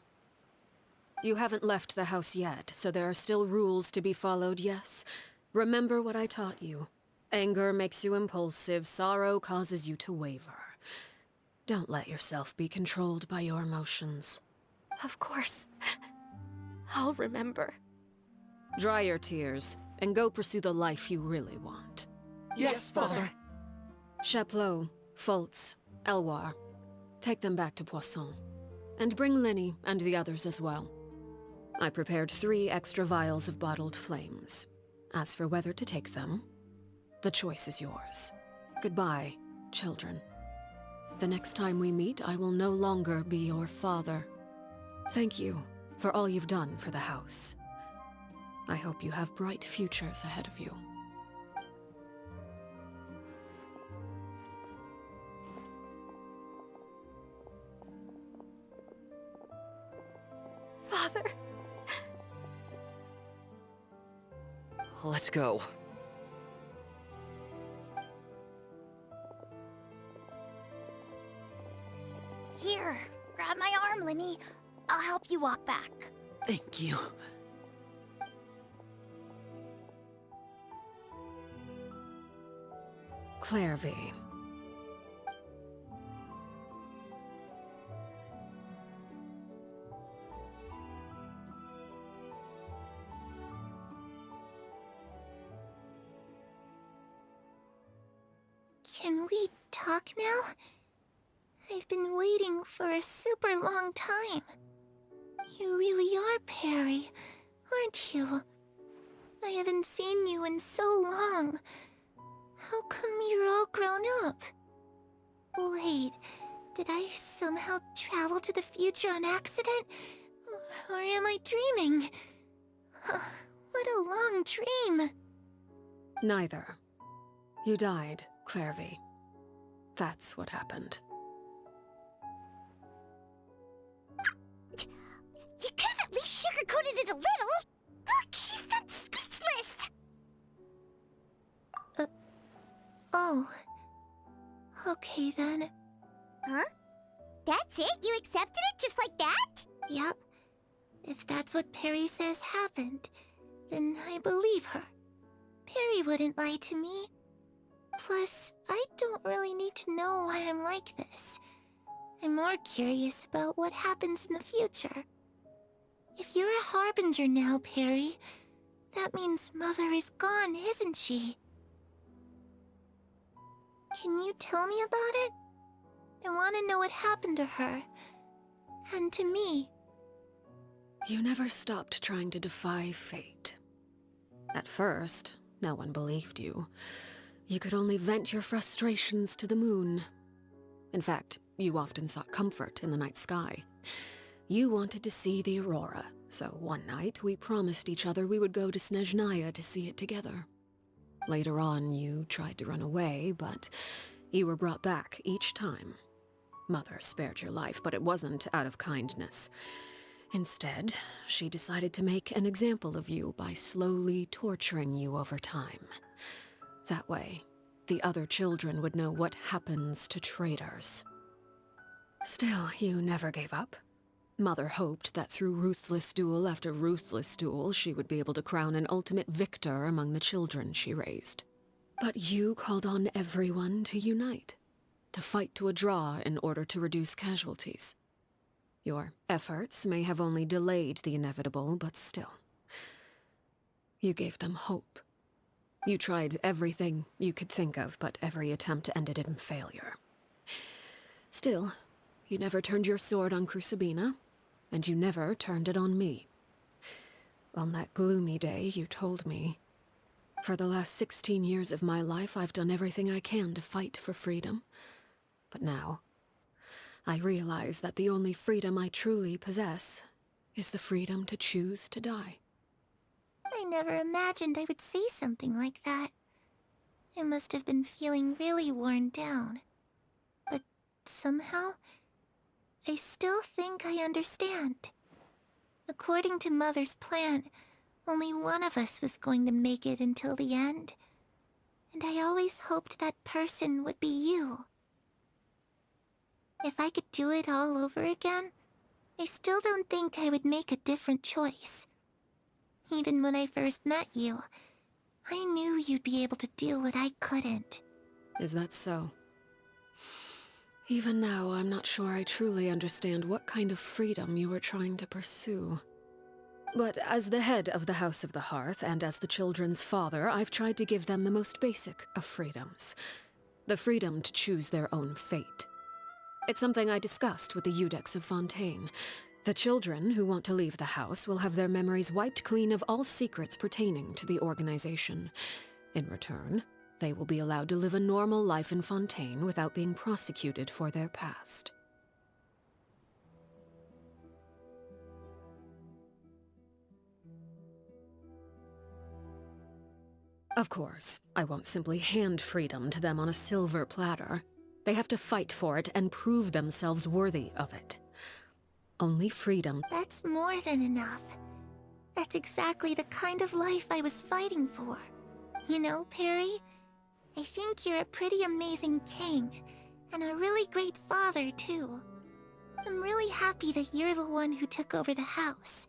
You haven't left the house yet, so there are still rules to be followed, yes? Remember what I taught you. Anger makes you impulsive, sorrow causes you to waver. Don't let yourself be controlled by your emotions. Of course. I'll remember. Dry your tears, and go pursue the life you really want. Yes, Father. Chaplot, Foltz, Elwar, take them back to Poisson. And bring Linny and the others as well. I prepared 3 extra vials of bottled flames. As for whether to take them, the choice is yours. Goodbye, children. The next time we meet, I will no longer be your father. Thank you for all you've done for the house. I hope you have bright futures ahead of you. Father. Let's go. Here, grab my arm, Linny. I'll help you walk back. Thank you. Clairvy. Can we talk now? I've been waiting for a super long time. You really are Perry, aren't you? I haven't seen you in so long. How come you're all grown up? Wait, did I somehow travel to the future on accident? Or am I dreaming? What a long dream. Neither. You died, Clairvy. That's what happened. You could have at least sugarcoated it a little. Look, she's done speechless. Oh. Okay then. Huh? That's it? You accepted it just like that? Yep. If that's what Perry says happened, then I believe her. Perry wouldn't lie to me. Plus, I don't really need to know why I'm like this. I'm more curious about what happens in the future. If you're a harbinger now, Perry, that means Mother is gone, isn't she? Can you tell me about it? I want to know what happened to her. And to me. You never stopped trying to defy fate. At first, no one believed you. You could only vent your frustrations to the moon. In fact, you often sought comfort in the night sky. You wanted to see the aurora, so one night we promised each other we would go to Snezhnaya to see it together. Later on, you tried to run away, but you were brought back each time. Mother spared your life, but it wasn't out of kindness. Instead, she decided to make an example of you by slowly torturing you over time. That way, the other children would know what happens to traitors. Still, you never gave up. Mother hoped that through ruthless duel after ruthless duel, she would be able to crown an ultimate victor among the children she raised. But you called on everyone to unite, to fight to a draw in order to reduce casualties. Your efforts may have only delayed the inevitable, but still. You gave them hope. You tried everything you could think of, but every attempt ended in failure. Still, you never turned your sword on Crucibina, and you never turned it on me. On that gloomy day, you told me, For the last 16 years of my life, I've done everything I can to fight for freedom. But now, I realize that the only freedom I truly possess is the freedom to choose to die. I never imagined I would say something like that. I must have been feeling really worn down. But somehow, I still think I understand. According to Mother's plan, only one of us was going to make it until the end. And I always hoped that person would be you. If I could do it all over again, I still don't think I would make a different choice. Even when I first met you, I knew you'd be able to do what I couldn't. Is that so? Even now, I'm not sure I truly understand what kind of freedom you were trying to pursue. But as the head of the House of the Hearth, and as the children's father, I've tried to give them the most basic of freedoms. The freedom to choose their own fate. It's something I discussed with the Iudex of Fontaine. The children who want to leave the house will have their memories wiped clean of all secrets pertaining to the organization. In return, they will be allowed to live a normal life in Fontaine without being prosecuted for their past. Of course, I won't simply hand freedom to them on a silver platter. They have to fight for it and prove themselves worthy of it. Only freedom. That's more than enough. That's exactly the kind of life I was fighting for. You know, Perry, I think you're a pretty amazing king, and a really great father, too. I'm really happy that you're the one who took over the house.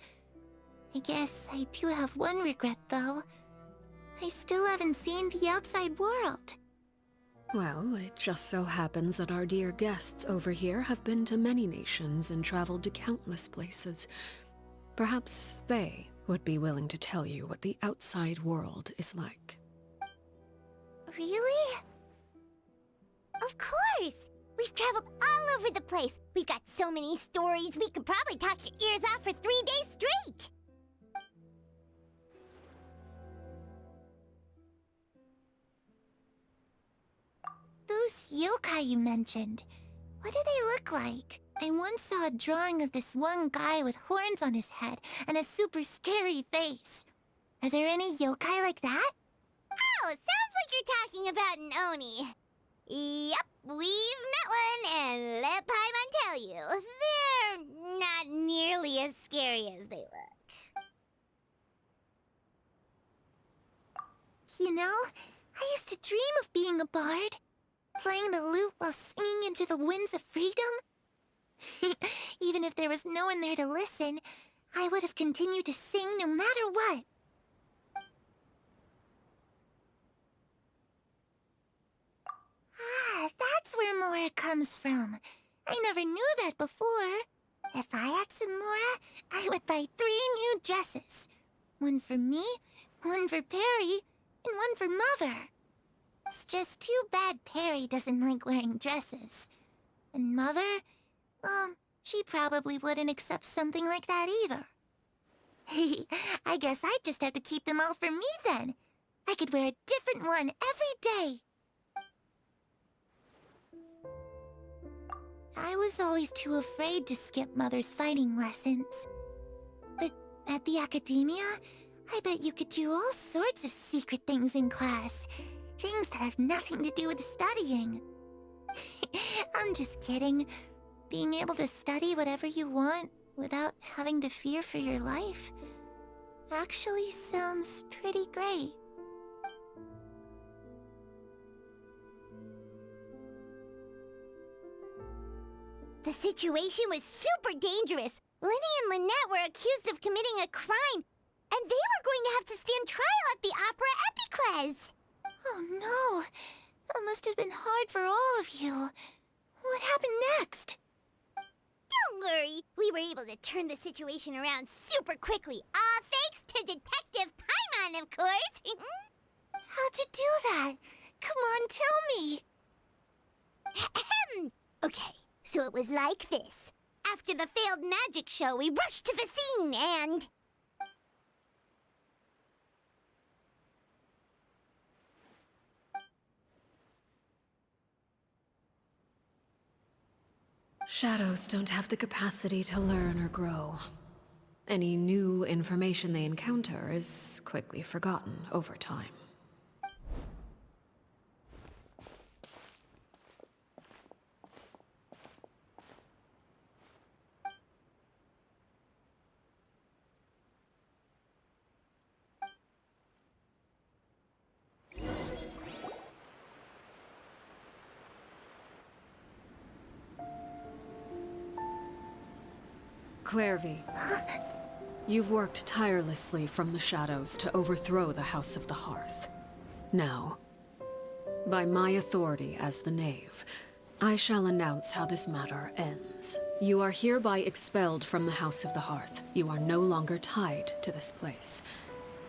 I guess I do have one regret, though. I still haven't seen the outside world. Well, it just so happens that our dear guests over here have been to many nations and traveled to countless places. Perhaps they would be willing to tell you what the outside world is like. Really? Of course! We've traveled all over the place. We've got so many stories, we could probably talk your ears off for 3 days straight! Those yokai you mentioned, what do they look like? I once saw a drawing of this one guy with horns on his head and a super scary face. Are there any yokai like that? Oh, sounds like you're talking about an Oni. Yep, we've met one, and let Paimon tell you, they're not nearly as scary as they look. You know, I used to dream of being a bard. Playing the lute while singing into the winds of freedom? Even if there was no one there to listen, I would have continued to sing no matter what. Ah, that's where Mora comes from. I never knew that before. If I had some Mora, I would buy 3 new dresses. One for me, one for Perry, and one for Mother. It's just too bad Perry doesn't like wearing dresses. And Mother, she probably wouldn't accept something like that either. I guess I'd just have to keep them all for me then. I could wear a different one every day. I was always too afraid to skip Mother's fighting lessons. But at the academia, I bet you could do all sorts of secret things in class. Things that have nothing to do with studying. I'm just kidding. Being able to study whatever you want without having to fear for your life actually sounds pretty great. The situation was super dangerous. Lenny and Lynette were accused of committing a crime, and they were going to have to stand trial at the Opera Epicles. Oh no, that must have been hard for all of you. What happened next? Don't worry, we were able to turn the situation around super quickly. All thanks to Detective Paimon, of course. How'd you do that? Come on, tell me. Okay, so it was like this. After the failed magic show, we rushed to the scene and... Shadows don't have the capacity to learn or grow. Any new information they encounter is quickly forgotten over time. Clairvy, you've worked tirelessly from the shadows to overthrow the House of the Hearth. Now, by my authority as the Knave, I shall announce how this matter ends. You are hereby expelled from the House of the Hearth. You are no longer tied to this place,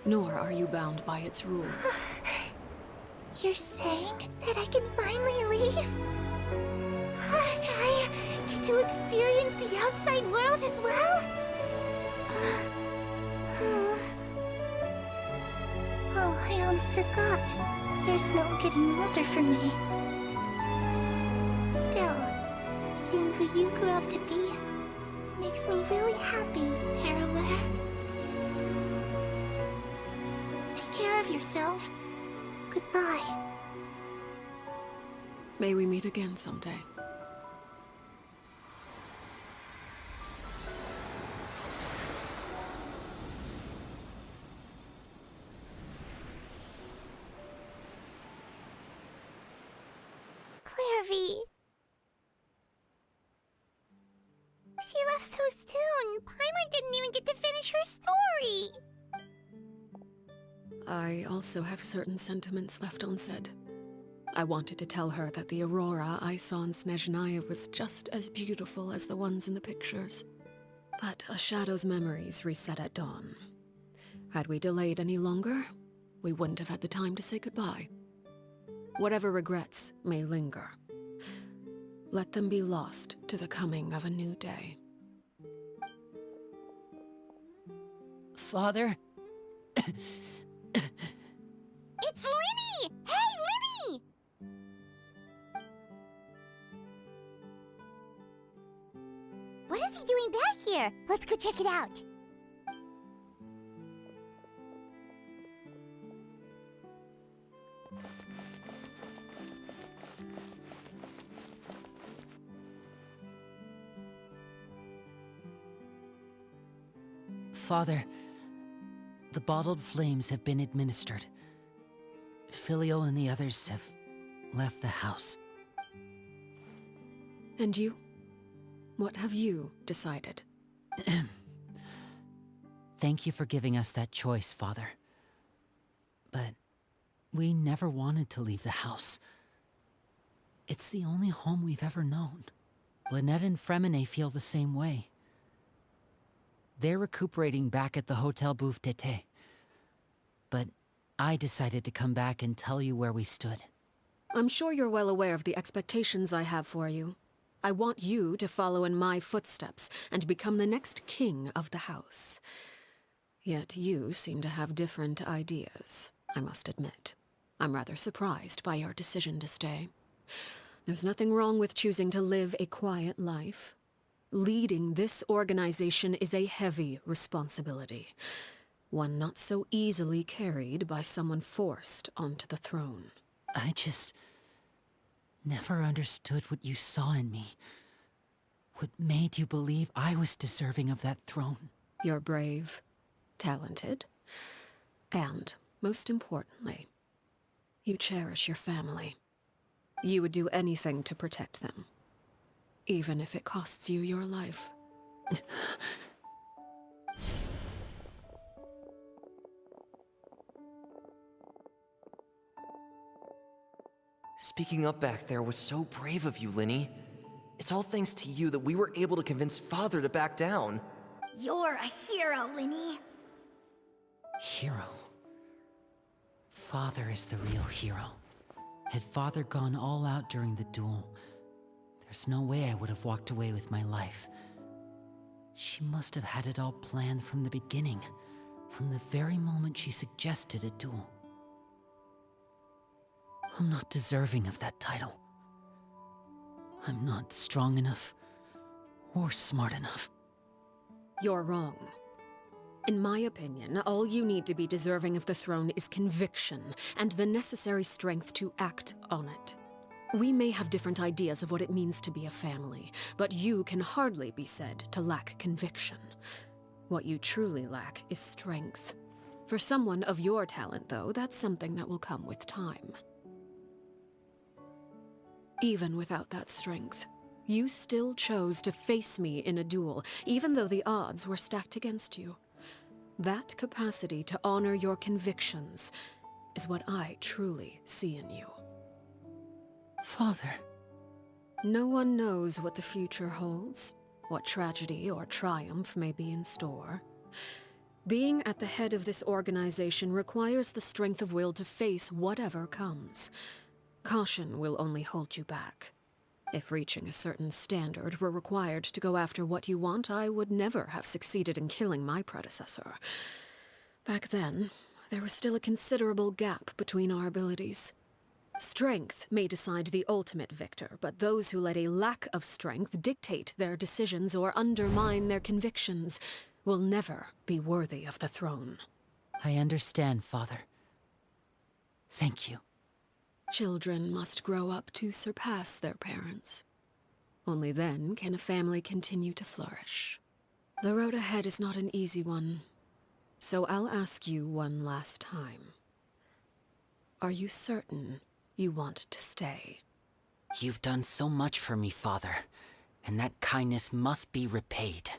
nor are you bound by its rules. You're saying that I can finally leave? I get to experience the outside world as well? Oh, I almost forgot. There's no getting older for me. Still, seeing who you grew up to be makes me really happy, Harroware. Take care of yourself. Goodbye. May we meet again someday. Clairvy. She left so soon. Paimon didn't even get to finish her story. I also have certain sentiments left unsaid. I wanted to tell her that the aurora I saw in Snezhnaya was just as beautiful as the ones in the pictures. But a shadow's memories reset at dawn. Had we delayed any longer, we wouldn't have had the time to say goodbye. Whatever regrets may linger, let them be lost to the coming of a new day. Father? It's Linny! Hey, Linny! What is he doing back here? Let's go check it out. Father, the bottled flames have been administered. Filio and the others have left the house. And you? What have you decided? Thank you for giving us that choice, Father. But we never wanted to leave the house. It's the only home we've ever known. Lynette and Fremine feel the same way. They're recuperating back at the Hotel Bouffe d'été. But I decided to come back and tell you where we stood. I'm sure you're well aware of the expectations I have for you. I want you to follow in my footsteps and become the next king of the house. Yet you seem to have different ideas, I must admit. I'm rather surprised by your decision to stay. There's nothing wrong with choosing to live a quiet life. Leading this organization is a heavy responsibility, one not so easily carried by someone forced onto the throne. I just never understood what you saw in me. What made you believe I was deserving of that throne? You're brave, talented, and, most importantly, you cherish your family. You would do anything to protect them, even if it costs you your life. Speaking up back there was so brave of you, Linny. It's all thanks to you that we were able to convince Father to back down. You're a hero, Linny. Hero? Father is the real hero. Had Father gone all out during the duel, there's no way I would have walked away with my life. She must have had it all planned from the beginning, from the very moment she suggested a duel. I'm not deserving of that title. I'm not strong enough, or smart enough. You're wrong. In my opinion, all you need to be deserving of the throne is conviction and the necessary strength to act on it. We may have different ideas of what it means to be a family, but you can hardly be said to lack conviction. What you truly lack is strength. For someone of your talent, though, that's something that will come with time. Even without that strength, you still chose to face me in a duel, even though the odds were stacked against you. That capacity to honor your convictions is what I truly see in you. Father. No one knows what the future holds, what tragedy or triumph may be in store. Being at the head of this organization requires the strength of will to face whatever comes. Caution will only hold you back. If reaching a certain standard were required to go after what you want, I would never have succeeded in killing my predecessor. Back then, there was still a considerable gap between our abilities. Strength may decide the ultimate victor, but those who let a lack of strength dictate their decisions or undermine their convictions will never be worthy of the throne. I understand, Father. Thank you. Children must grow up to surpass their parents. Only then can a family continue to flourish. The road ahead is not an easy one, so I'll ask you one last time. Are you certain you want to stay? You've done so much for me, Father, and that kindness must be repaid.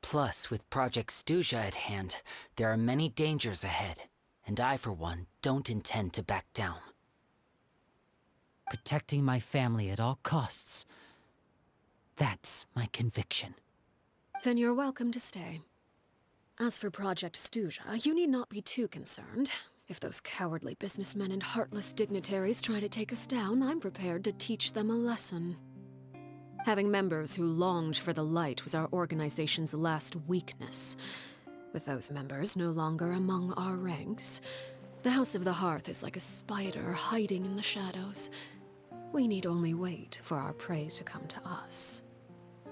Plus, with Project Stuja at hand, there are many dangers ahead, and I, for one, don't intend to back down. Protecting my family at all costs. That's my conviction. Then you're welcome to stay. As for Project Stuja, you need not be too concerned. If those cowardly businessmen and heartless dignitaries try to take us down, I'm prepared to teach them a lesson. Having members who longed for the light was our organization's last weakness. With those members no longer among our ranks, the House of the Hearth is like a spider hiding in the shadows. We need only wait for our prey to come to us.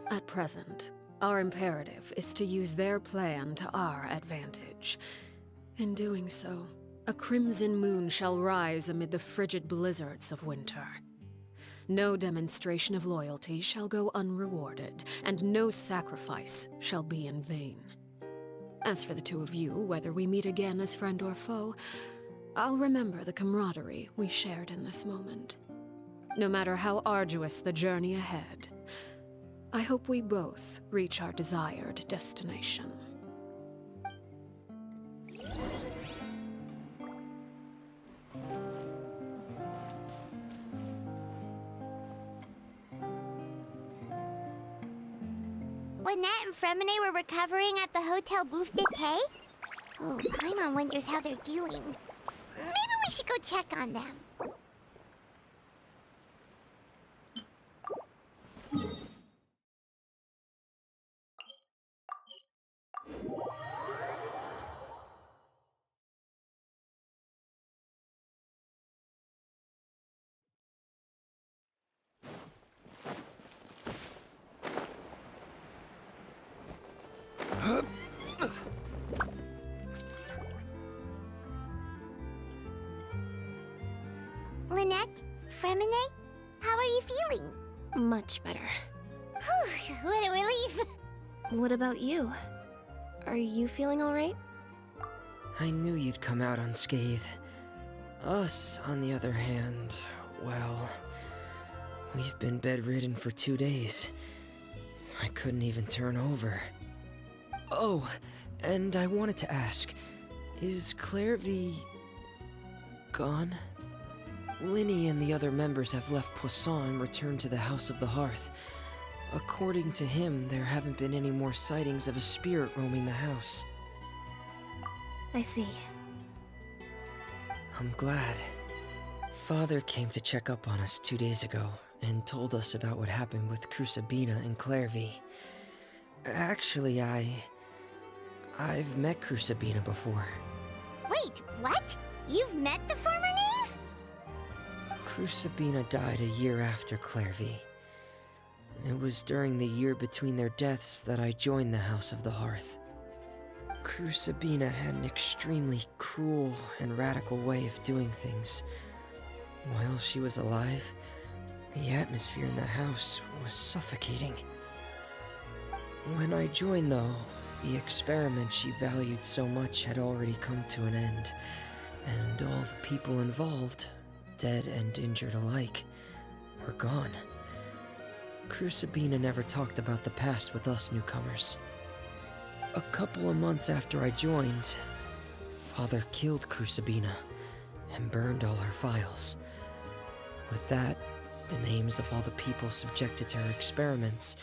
At present, our imperative is to use their plan to our advantage. In doing so, a crimson moon shall rise amid the frigid blizzards of winter. No demonstration of loyalty shall go unrewarded, and no sacrifice shall be in vain. As for the two of you, whether we meet again as friend or foe, I'll remember the camaraderie we shared in this moment. No matter how arduous the journey ahead, I hope we both reach our desired destination. Lynette and Fremine were recovering at the Hotel Bouffe d'été? Oh, Paimon wonders how they're doing. Maybe we should go check on them. Lynette? Fremine? How are you feeling? Much better. Whew, what a relief! What about you? Are you feeling all right? I knew you'd come out unscathed. Us, on the other hand, well, we've been bedridden for 2 days. I couldn't even turn over. Oh, and I wanted to ask, is Clairvy gone? Linny and the other members have left Poisson and returned to the House of the Hearth. According to him, there haven't been any more sightings of a spirit roaming the house. I see. I'm glad. Father came to check up on us 2 days ago and told us about what happened with Crucibina and Clairvy. Actually, I've met Crucibina before. Wait, what? You've met the former knave? Crucibina died a year after Clairvy. It was during the year between their deaths that I joined the House of the Hearth. Sabina had an extremely cruel and radical way of doing things. While she was alive, the atmosphere in the house was suffocating. When I joined, though, the experiment she valued so much had already come to an end, and all the people involved, dead and injured alike, were gone. Sabina never talked about the past with us newcomers. A couple of months after I joined, Father killed Sabina and burned all her files. With that, the names of all the people subjected to her experiments,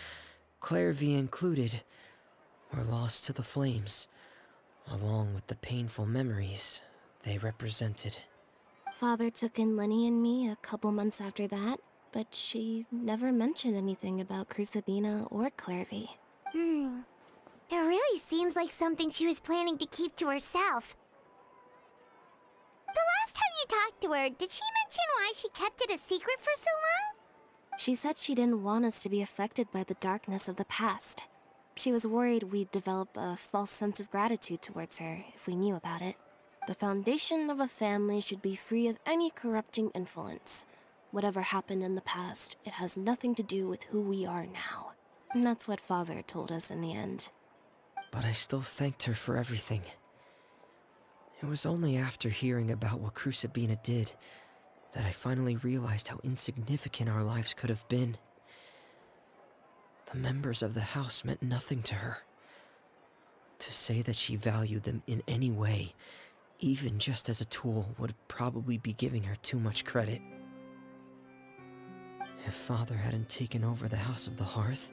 Clairvy included, were lost to the flames, along with the painful memories they represented. Father took in Lenny and me a couple months after that, but she never mentioned anything about Sabina or Clairvy. It really seems like something she was planning to keep to herself. The last time you talked to her, did she mention why she kept it a secret for so long? She said she didn't want us to be affected by the darkness of the past. She was worried we'd develop a false sense of gratitude towards her if we knew about it. The foundation of a family should be free of any corrupting influence. Whatever happened in the past, it has nothing to do with who we are now. And that's what Father told us in the end. But I still thanked her for everything. It was only after hearing about what Sabina did that I finally realized how insignificant our lives could have been. The members of the house meant nothing to her. To say that she valued them in any way, even just as a tool, would probably be giving her too much credit. If Father hadn't taken over the House of the Hearth,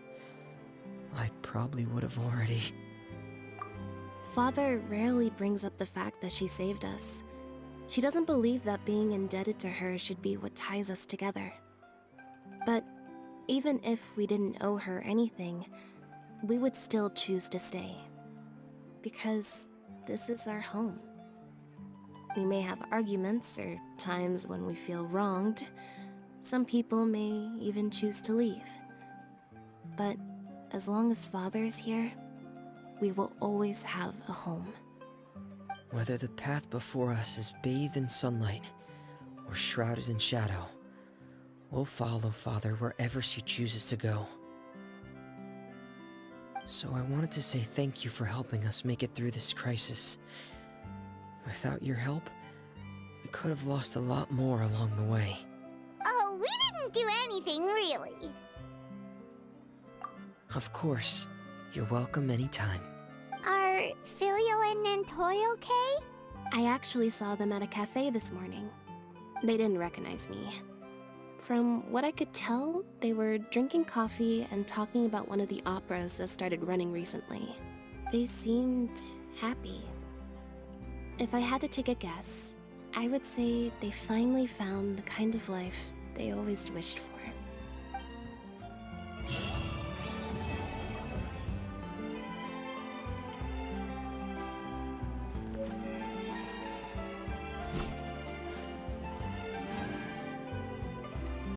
I probably would have already... Father rarely brings up the fact that she saved us. She doesn't believe that being indebted to her should be what ties us together. But even if we didn't owe her anything, we would still choose to stay. Because this is our home. We may have arguments or times when we feel wronged. Some people may even choose to leave. But as long as Father is here, we will always have a home. Whether the path before us is bathed in sunlight or shrouded in shadow, we'll follow Father wherever she chooses to go. So I wanted to say thank you for helping us make it through this crisis. Without your help, we could have lost a lot more along the way. Oh, we didn't do anything, really. Of course. You're welcome anytime. Are Filial and Nantoy okay? I actually saw them at a cafe this morning. They didn't recognize me. From what I could tell, they were drinking coffee and talking about one of the operas that started running recently. They seemed happy. If I had to take a guess, I would say they finally found the kind of life they always wished for.